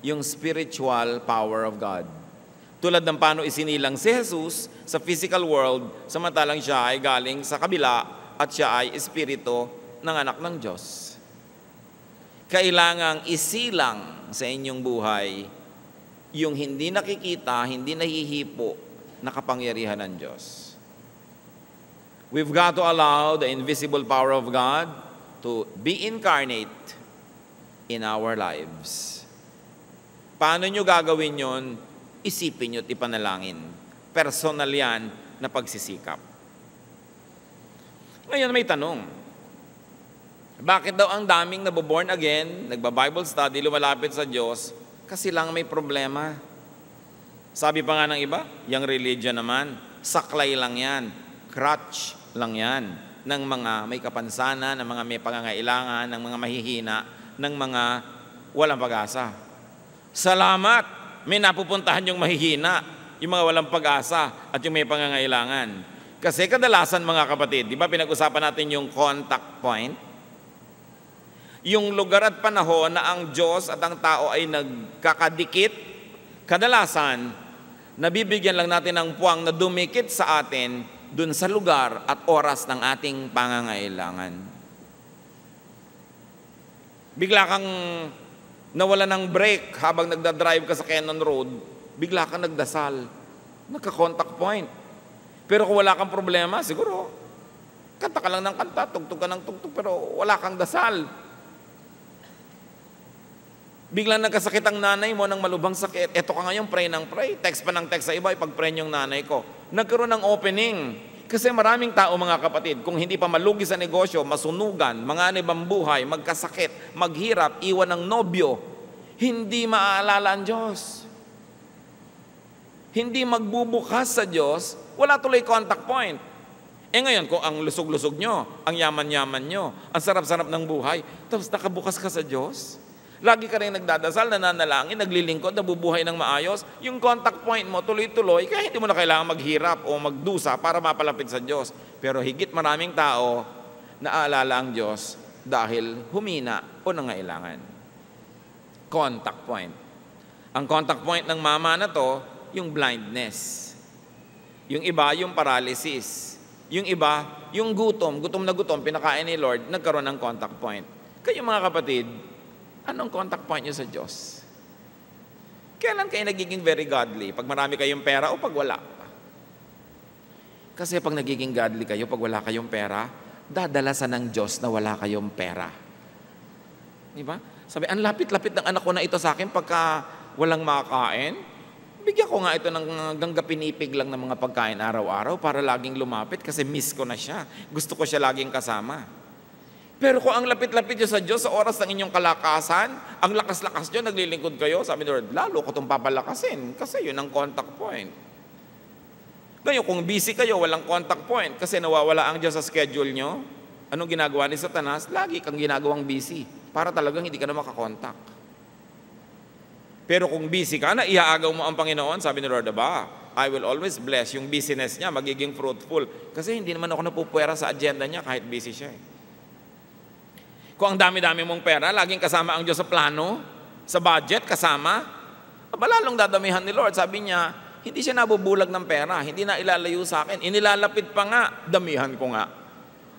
yung spiritual power of God? Tulad ng paano isinilang si Jesus sa physical world, samantalang siya ay galing sa kabila at siya ay espiritu ng anak ng Diyos. Kailangang isilang sa inyong buhay yung hindi nakikita, hindi nahihipo na kapangyarihan ng Diyos. We've got to allow the invisible power of God to be incarnate in our lives. Paano nyo gagawin yon? Isipin nyo at ipanalangin. Personal yan na pagsisikap. Ngayon may tanong. Bakit daw ang daming naboborn again, nagba-Bible study, lumalapit sa Diyos, kasi lang may problema? Sabi pa nga ng iba, yung religion naman, saklay lang yan, crutch lang yan, ng mga may kapansanan, ng mga may pangangailangan, ng mga mahihina, ng mga walang pag-asa. Salamat! May napupuntahan yung mahihina, yung mga walang pag-asa, at yung may pangangailangan. Kasi kadalasan mga kapatid, di ba pinag-usapan natin yung contact point? Yung lugar at panahon na ang Diyos at ang tao ay nagkakadikit, kadalasan, nabibigyan lang natin ng puwang na dumikit sa atin dun sa lugar at oras ng ating pangangailangan. Bigla kang nawala ng brake habang nagdadrive ka sa Cannon Road, bigla kang nagdasal, nagka-contact point. Pero kung wala kang problema, siguro, kanta ka lang ng kanta, tugtog ka ng tugtog, pero wala kang dasal. Biglang nagkasakit ang nanay mo ng malubhang sakit, eto ka ngayon, pray ng pray, text pa ng text sa iba, ipag-pray yung nanay ko. Nagkaroon ng opening. Kasi maraming tao mga kapatid, kung hindi pa malugi sa negosyo, masunugan, manganib ang buhay, magkasakit, maghirap, iwan ng nobyo, hindi maaalala ang Diyos. Hindi magbubukas sa Diyos, wala tuloy contact point. Ngayon, kung ang lusog-lusog nyo, ang yaman-yaman nyo, ang sarap-sarap ng buhay, tapos nakabukas ka sa Diyos, lagi ka rin nagdadasal, nananalangin, naglilingkod, nabubuhay ng maayos, yung contact point mo tuloy-tuloy, kaya hindi mo na kailangan maghirap o magdusa para mapalapit sa Diyos. Pero higit maraming tao, naaalala ang Diyos dahil humina o nangailangan. Contact point. Ang contact point ng mama na to, yung blindness. Yung iba, yung paralysis. Yung iba, yung gutom na gutom, pinakain ni Lord, nagkaroon ng contact point. Kayo mga kapatid, anong contact point nyo sa Diyos? Kailan kayo nagiging very godly? Pag marami kayong pera o pag wala? Kasi pag nagiging godly kayo, pag wala kayong pera, dadalasan ng Diyos na wala kayong pera. Di ba? Sabi, ang lapit-lapit ng anak ko na ito sa akin pagka walang makakain. Bigyan ko nga ito ng gangga pinipig lang ng mga pagkain araw-araw para laging lumapit kasi miss ko na siya. Gusto ko siya laging kasama. Pero kung ang lapit-lapit nyo sa Diyos sa oras ng inyong kalakasan, ang lakas-lakas nyo, naglilingkod kayo, sabi ni Lord, lalo ko itong papalakasin kasi yun ang contact point. Ngayon, kung busy kayo, walang contact point kasi nawawala ang Diyos sa schedule nyo, anong ginagawa ni Satanas? Lagi kang ginagawang busy para talagang hindi ka na makakontak. Pero kung busy ka na, iaagaw mo ang Panginoon, sabi ni Lord, I will always bless. Yung business niya, magiging fruitful. Kasi hindi naman ako napupwera sa agenda niya kahit busy siya. Kung ang dami-dami mong pera, laging kasama ang Diyos sa plano, sa budget, kasama, lalong dadamihan ni Lord. Sabi niya, hindi siya nabubulag ng pera, hindi na ilalayo sa akin. Inilalapit pa nga, damihan ko nga.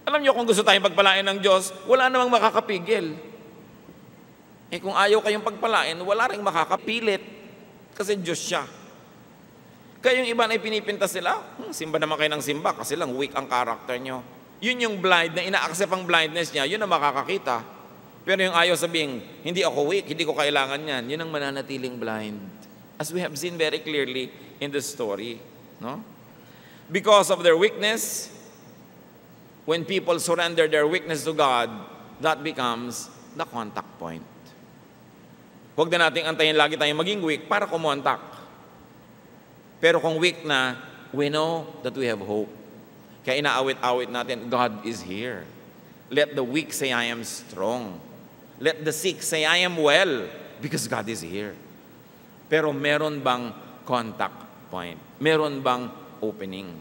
Alam niyo, kung gusto tayong pagpalain ng Diyos, wala namang makakapigil. Kung ayaw kayong pagpalain, wala rin makakapilit. Kasi Diyos siya. Kaya yung iba na ipinipintas sila, simba naman kayo ng simba kasi lang weak ang karakter nyo. Yun yung blind, na ina-accept ang blindness niya, yun ang makakakita. Pero yung ayaw sabihin, hindi ako weak, hindi ko kailangan yan, yun ang mananatiling blind. As we have seen very clearly in the story. No? Because of their weakness, when people surrender their weakness to God, that becomes the contact point. Huwag na nating antayin lagi tayong maging weak para kumontak. Pero kung weak na, we know that we have hope. Kaya inaawit-awit natin, God is here. Let the weak say, I am strong. Let the sick say, I am well, because God is here. Pero meron bang contact point? Meron bang opening?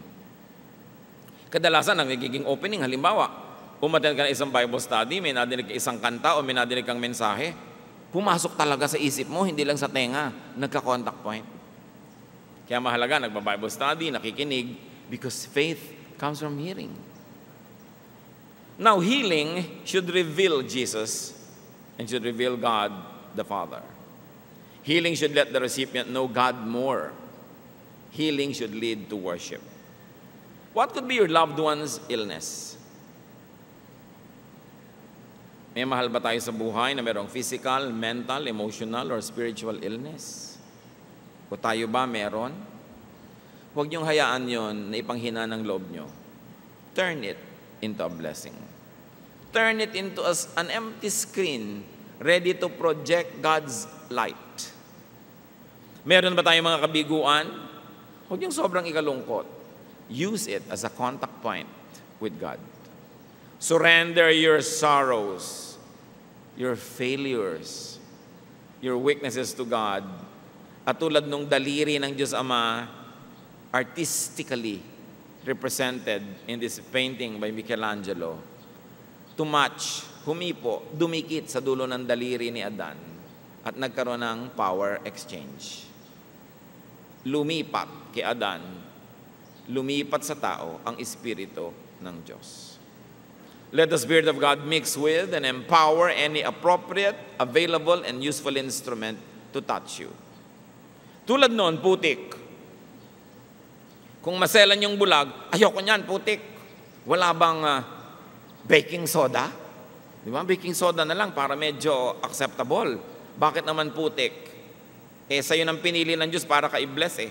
Kadalasan, ang nagiging opening, halimbawa, umattend ka ng isang Bible study, may nadinig ka isang kanta o may nadinig kang mensahe, pumasok talaga sa isip mo, hindi lang sa tenga, nagka-contact point. Kaya mahalaga, nagba-Bible study, nakikinig, because faith comes from hearing. Now, healing should reveal Jesus and should reveal God the Father. Healing should let the recipient know God more. Healing should lead to worship. What could be your loved one's illness? May mahal ba tayo sa buhay na mayroong physical, mental, emotional, or spiritual illness? O tayo ba meron? Huwag niyong hayaan yon na ipanghina ng loob niyo. Turn it into a blessing. Turn it into an empty screen ready to project God's light. Meron ba tayong mga kabiguan? Huwag niyong sobrang ikalungkot. Use it as a contact point with God. Surrender your sorrows, your failures, your weaknesses to God. At tulad nung daliri ng Diyos Ama, artistically represented in this painting by Michelangelo, to match, humipo, dumikit sa dulo ng daliri ni Adan at nagkaroon ng power exchange. Lumipat kay Adan, lumipat sa tao ang Espiritu ng Diyos. Let the Spirit of God mix with and empower any appropriate, available, and useful instrument to touch you. Tulad noon, putik. Kung maselan yung bulag, ayoko niyan, putik. Wala bang baking soda? Di ba? Baking soda na lang para medyo acceptable. Bakit naman putik? Sa'yo nang pinili ng Diyos para ka i-bless eh.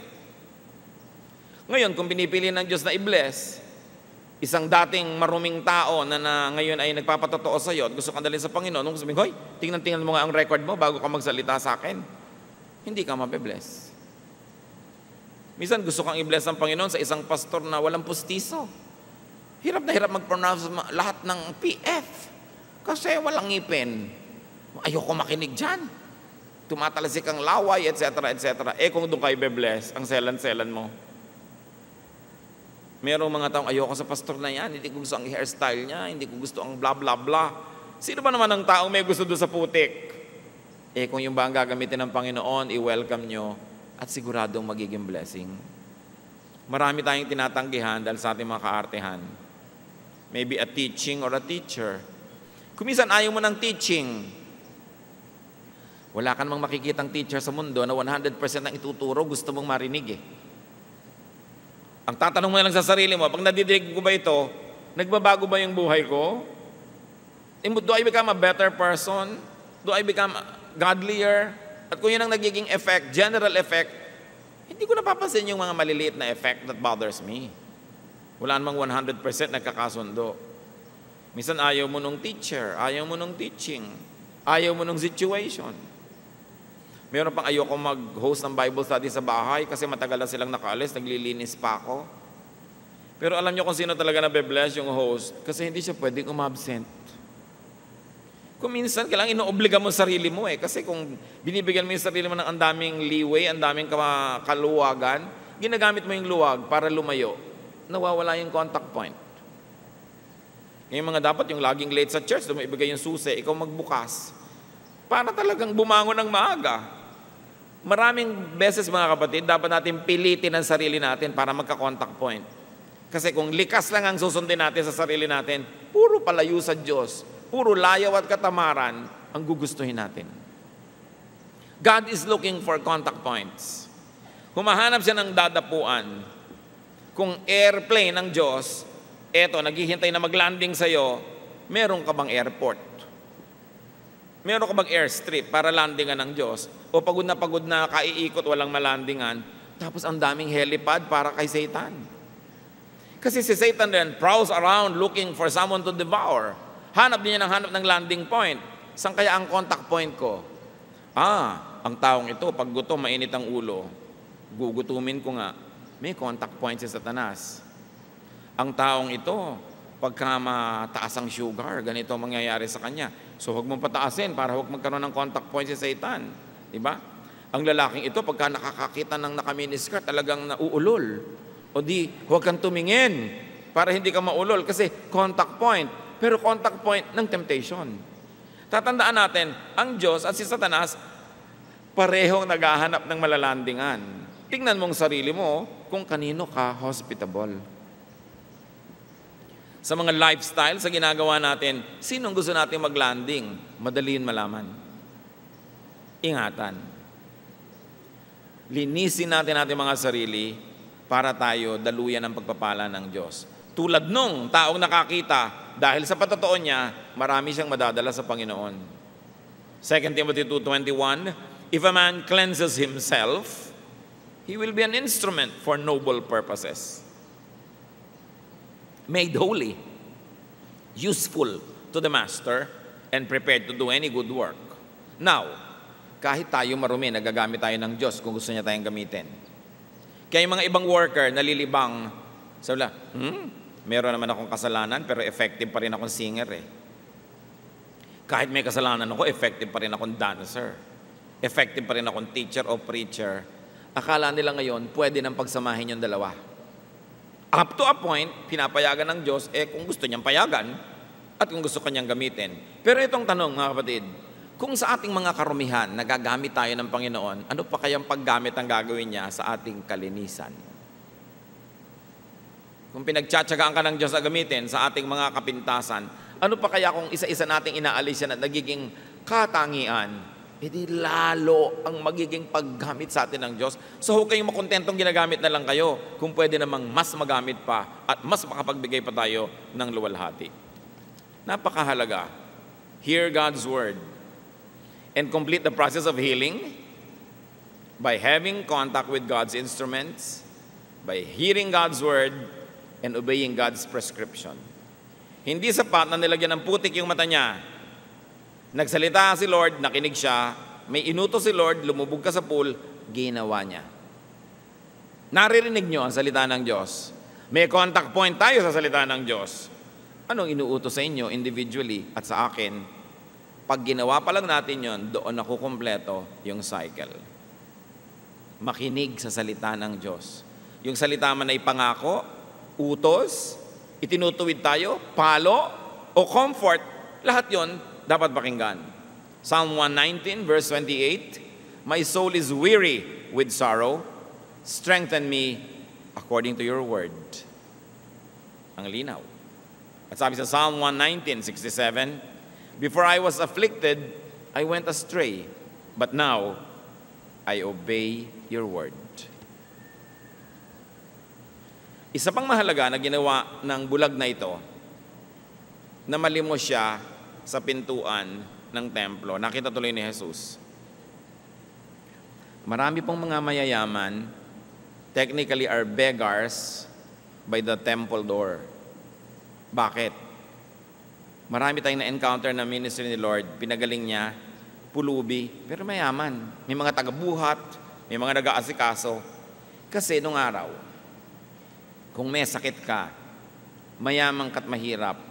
Ngayon, kung pinipili ng Diyos na i-bless, isang dating maruming tao na ngayon ay nagpapatotoo sa iyo at gusto kang dalhin sa Panginoon, nung sabihin, hoy, tingnan mo nga ang record mo bago ka magsalita sa akin. Hindi ka mabe-bless. Minsan gusto kang i-bless ng Panginoon sa isang pastor na walang pustiso. Hirap na hirap mag-pronounce lahat ng PF kasi walang ngipin. Ayoko makinig dyan. Tumatalsik ang laway, etc., etc. Kung doon kayo be-bless, ang selan-selan mo. Merong mga taong ayoko sa pastor na yan, hindi ko gusto ang hairstyle niya, hindi ko gusto ang bla bla bla. Sino ba naman ang taong may gusto doon sa putik? Kung yung ba ang gagamitin ng Panginoon, i-welcome nyo at siguradong magiging blessing. Marami tayong tinatanggihan dahil sa ating mga kaartehan. Maybe a teaching or a teacher. Kung minsan ayaw mo ng teaching, wala ka namang makikitang teacher sa mundo na 100% ang ituturo, gusto mong marinig eh. Ang tatanong mo lang sa sarili mo, pag nadidinig ko ba ito, nagbabago ba yung buhay ko? Do I become a better person? Do I become godlier? At kung yun ang nagiging effect, general effect, hindi ko napapansin yung mga maliliit na effect that bothers me. Wala namang 100% nagkakasundo. Minsan ayaw mo nung teacher, ayaw mo nung teaching, ayaw mo nung situation. Meron pang ayoko mag-host ng Bible study sa bahay kasi matagal na silang nakaalis, naglilinis pa ako. Pero alam niyo kung sino talaga nabe-bless yung host kasi hindi siya pwedeng umabsent. Kung minsan, kailangan inoobliga mo sarili mo eh. Kasi kung binibigyan mo yung sarili mo ng andaming leeway, andaming kaluwagan, ginagamit mo yung luwag para lumayo, nawawala yung contact point. Yung mga dapat yung laging late sa church, doon mo ibigay yung susi, ikaw magbukas. Para talagang bumangon ng maaga. Maraming beses mga kapatid, dapat natin pilitin ang sarili natin para magka-contact point. Kasi kung likas lang ang susundin natin sa sarili natin, puro palayo sa Diyos, puro layaw at katamaran ang gugustuhin natin. God is looking for contact points. Humahanap siya ng dadapuan. Kung airplane ng Diyos, eto, naghihintay na mag-landing sa'yo, meron ka bang airport? Meron ka bang airstrip para landingan ng Diyos? O pagod na kaiikot, walang malandingan, tapos ang daming helipad para kay Satan. Kasi si Satan din prowls around looking for someone to devour. Hanap din niya ng landing point. Saan kaya ang contact point ko? Ang taong ito, pag gutom, mainit ang ulo. Gugutumin ko nga. May contact point si Satanas. Ang taong ito, pagka mataas ang sugar, ganito ang mangyayari sa kanya. So huwag mong pataasin para huwag magkaroon ng contact point si Satan. Diba? Ang lalaking ito, pagka nakakakita ng nakaminiskat, talagang nauulol. O di, huwag kang tumingin para hindi ka maulol kasi contact point. Pero contact point ng temptation. Tatandaan natin, ang Diyos at si Satanas, parehong naghahanap ng malalandingan. Tingnan mong sarili mo kung kanino ka hospitable. Sa mga lifestyle, sa ginagawa natin, sinong gusto natin mag-landing? Madali yun malaman. Ingatan. Linisin natin ating mga sarili para tayo daluyan ng pagpapala ng Diyos. Tulad nung taong nakakita, dahil sa patotoo niya, marami siyang madadala sa Panginoon. 2 Timothy 2:21, if a man cleanses himself, he will be an instrument for noble purposes. Made holy, useful to the master, and prepared to do any good work. Now, kahit tayo marumi, nagagamit tayo ng Diyos kung gusto niya tayong gamitin. Kaya yung mga ibang worker, nalilibang, sabi nila, meron naman akong kasalanan, pero effective pa rin akong singer eh. Kahit may kasalanan ako, effective pa rin akong dancer. Effective pa rin akong teacher o preacher. Akala nila ngayon, pwede nang pagsamahin yung dalawa. Up to a point, pinapayagan ng Diyos, kung gusto niyang payagan, at kung gusto kanyang gamitin. Pero itong tanong, mga kapatid, kung sa ating mga karumihan, nagagamit tayo ng Panginoon, ano pa kayang paggamit ang gagawin niya sa ating kalinisan? Kung pinagtsatsagaan ka ng Diyos na gamitin sa ating mga kapintasan, ano pa kaya kung isa-isa nating inaalis yan at nagiging katangian? Hindi lalo ang magiging paggamit sa atin ng Diyos. So huwag kayong makontentong ginagamit na lang kayo kung pwede namang mas magamit pa at mas makapagbigay pa tayo ng luwalhati. Napakahalaga. Hear God's word and complete the process of healing by having contact with God's instruments, by hearing God's word, and obeying God's prescription. Hindi sapat na nilagyan ng putik yung mata niya. Nagsalita si Lord, nakinig siya, may inutos si Lord, lumubog ka sa pool, ginawa niya. Naririnig niyo ang salita ng Diyos. May contact point tayo sa salita ng Diyos. Anong inuutos sa inyo individually at sa akin? Pag ginawa pa lang natin yon, doon nakukumpleto yung cycle. Makinig sa salita ng Diyos. Yung salita man ay pangako, utos, itinutuwid tayo, palo, o comfort, lahat yon dapat pakinggan. Psalm 119 verse 28, my soul is weary with sorrow, strengthen me according to your word. Ang linaw. At sabi sa Psalm 119:67, before I was afflicted, I went astray, but now I obey your word. Isa pang mahalaga na ginawa ng bulag na ito, na malimos siya sa pintuan ng templo. Nakita tuloy ni Jesus. Marami pong mga mayayaman, technically are beggars by the temple door. Bakit? Marami tayong na-encounter na ministry ni Lord, pinagaling niya, pulubi, pero mayaman. May mga tagabuhat, may mga nag-aasikaso. Kasi nung araw, kung may sakit ka, mayamang ka't mahirap,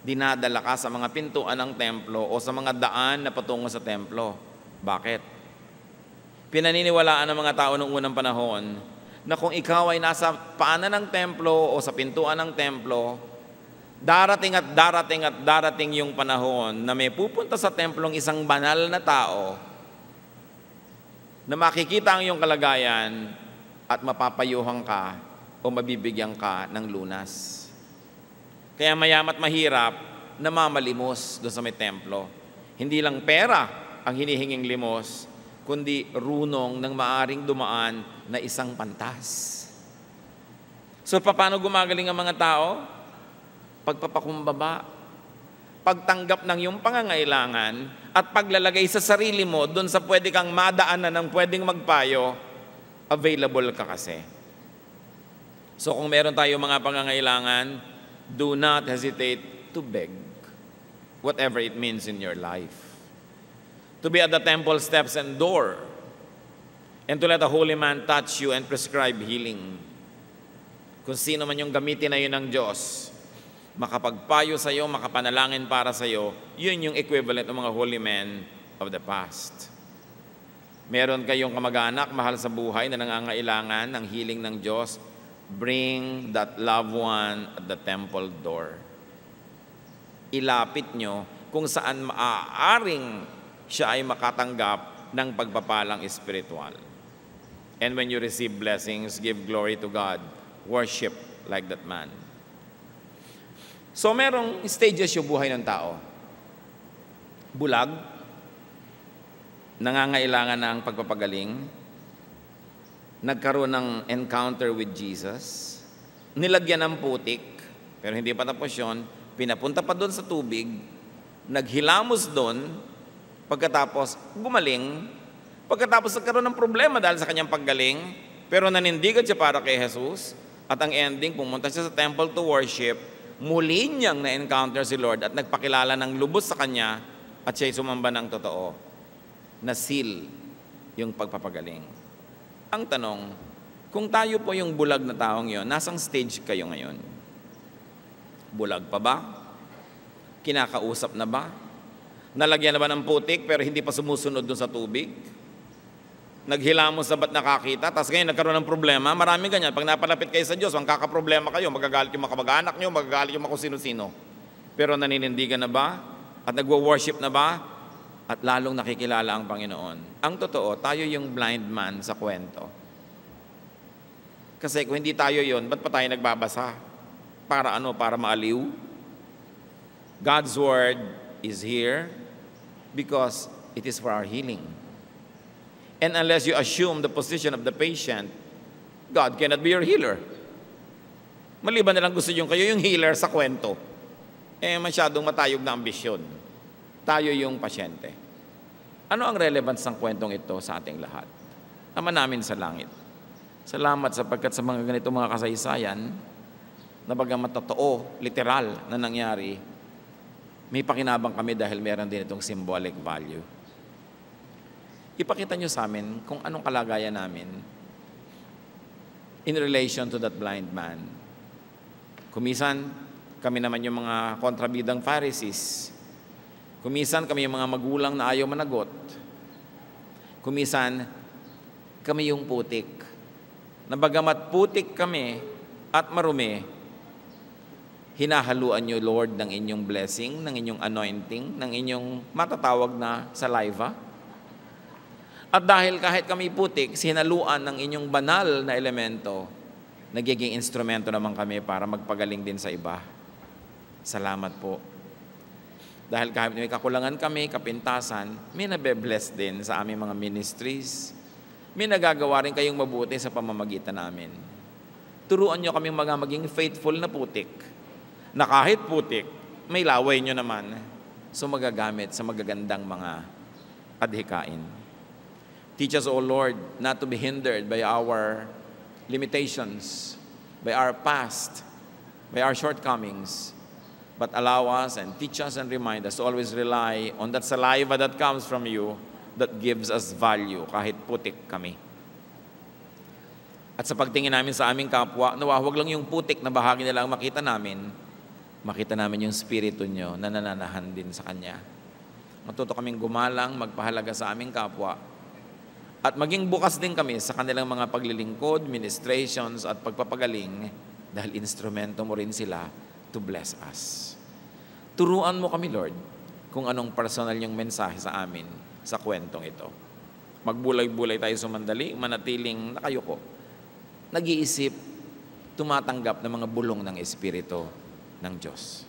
dinadala ka sa mga pintuan ng templo o sa mga daan na patungo sa templo. Bakit? Pinaniniwalaan ng mga tao noong unang panahon na kung ikaw ay nasa paanan ng templo o sa pintuan ng templo, darating at darating at darating yung panahon na may pupunta sa templong isang banal na tao na makikita ang iyong kalagayan at mapapayuhan ka o mabibigyan ka ng lunas. Kaya mayamat mahirap, namamalimos doon sa may templo. Hindi lang pera ang hinihinging limos, kundi runong ng maaring dumaan na isang pantas. So paano gumagaling ang mga tao? Pagpapakumbaba, pagtanggap ng iyong pangangailangan at paglalagay sa sarili mo doon sa pwede kang madaanan ng pwedeng magpayo, available ka kasi. So kung meron tayo mga pangangailangan, do not hesitate to beg, whatever it means in your life. To be at the temple steps and door, and to let a holy man touch you and prescribe healing. Kung sino man yung gamitin na yun ng Diyos, makapagpayo sa iyo, makapanalangin para sa iyo, yun yung equivalent ng mga holy men of the past. Meron kayong kamag-anak, mahal sa buhay, na nangangailangan ng healing ng Diyos, bring that loved one at the temple door. Ilapit nyo kung saan maaaring siya ay makatanggap ng pagpapalang espiritual. And when you receive blessings, give glory to God. Worship like that man. So merong stages yung buhay ng tao. Bulag, nangangailangan ng pagpapagaling, nagkaroon ng encounter with Jesus, nilagyan ng putik, pero hindi pa tapos yun, pinapunta pa doon sa tubig, naghilamos doon, pagkatapos gumaling, pagkatapos nagkaroon ng problema dahil sa kanyang paggaling, pero nanindigan siya para kay Jesus, at ang ending, pumunta siya sa temple to worship, muli niyang na-encounter si Lord at nagpakilala ng lubos sa kanya at siya'y sumamba ng totoo. Na-seal yung pagpapagaling. Ang tanong, kung tayo po yung bulag na taong yon, nasang stage kayo ngayon? Bulag pa ba? Kinakausap na ba? Nalagyan na ba ng putik pero hindi pa sumusunod dun sa tubig? Naghilamos na ba't nakakita? Tapos ngayon nagkaroon ng problema. Maraming ganyan. Pag napalapit kayo sa Diyos, magkakaproblema kayo. Magagalit yung mga kamag-anak nyo, magagalit yung mga kung sino-sino. Pero naninindigan na ba? At nagwo-worship na ba? At lalong nakikilala ang Panginoon. Ang totoo, tayo yung blind man sa kwento. Kasi kung hindi tayo yon, ba't pa tayo nagbabasa? Para ano? Para maaliw? God's Word is here because it is for our healing. And unless you assume the position of the patient, God cannot be your healer. Maliban na lang gusto yung kayo yung healer sa kwento. Masyadong matayog na ambisyon. Tayo yung pasyente. Ano ang relevance ng kwentong ito sa ating lahat? Ama namin sa langit. Salamat sapagkat sa mga ganito mga kasaysayan, na bagamat totoo, literal na nangyari, may pakinabang kami dahil meron din itong symbolic value. Ipakita nyo sa amin kung anong kalagayan namin in relation to that blind man. Kumisan, kami naman yung mga kontrabidang Pharisees. Kumisan, kami yung mga magulang na ayaw managot. Kumisan, kami yung putik. Na bagamat putik kami at marumi, hinahaluan nyo, Lord, ng inyong blessing, ng inyong anointing, ng inyong matatawag na saliva. At dahil kahit kami putik, sinaluan ng inyong banal na elemento, nagiging instrumento naman kami para magpagaling din sa iba. Salamat po. Dahil kahit may kakulangan kami, kapintasan, may nabe-bless din sa aming mga ministries. May nagagawa rin kayong mabuti sa pamamagitan namin. Turuan nyo kami maging faithful na putik, na kahit putik, may laway nyo naman, so magagamit sa magagandang mga adhikain. Teach us, O Lord, not to be hindered by our limitations, by our past, by our shortcomings, but allow us and teach us and remind us to always rely on that saliva that comes from you that gives us value kahit putik kami. At sa pagtingin namin sa aming kapwa, nawawag lang yung putik na bahagi nila ang makita namin yung spirito nyo na nananahan din sa Kanya. Matuto kaming gumalang, magpahalaga sa aming kapwa, at maging bukas din kami sa kanilang mga paglilingkod, ministrations at pagpapagaling dahil instrumento mo rin sila to bless us. Turuan mo kami, Lord, kung anong personal yung mensahe sa amin sa kwentong ito. Magbulay-bulay tayo sumandali, manatiling nakayuko, nag-iisip, tumatanggap ng mga bulong ng Espiritu ng Diyos.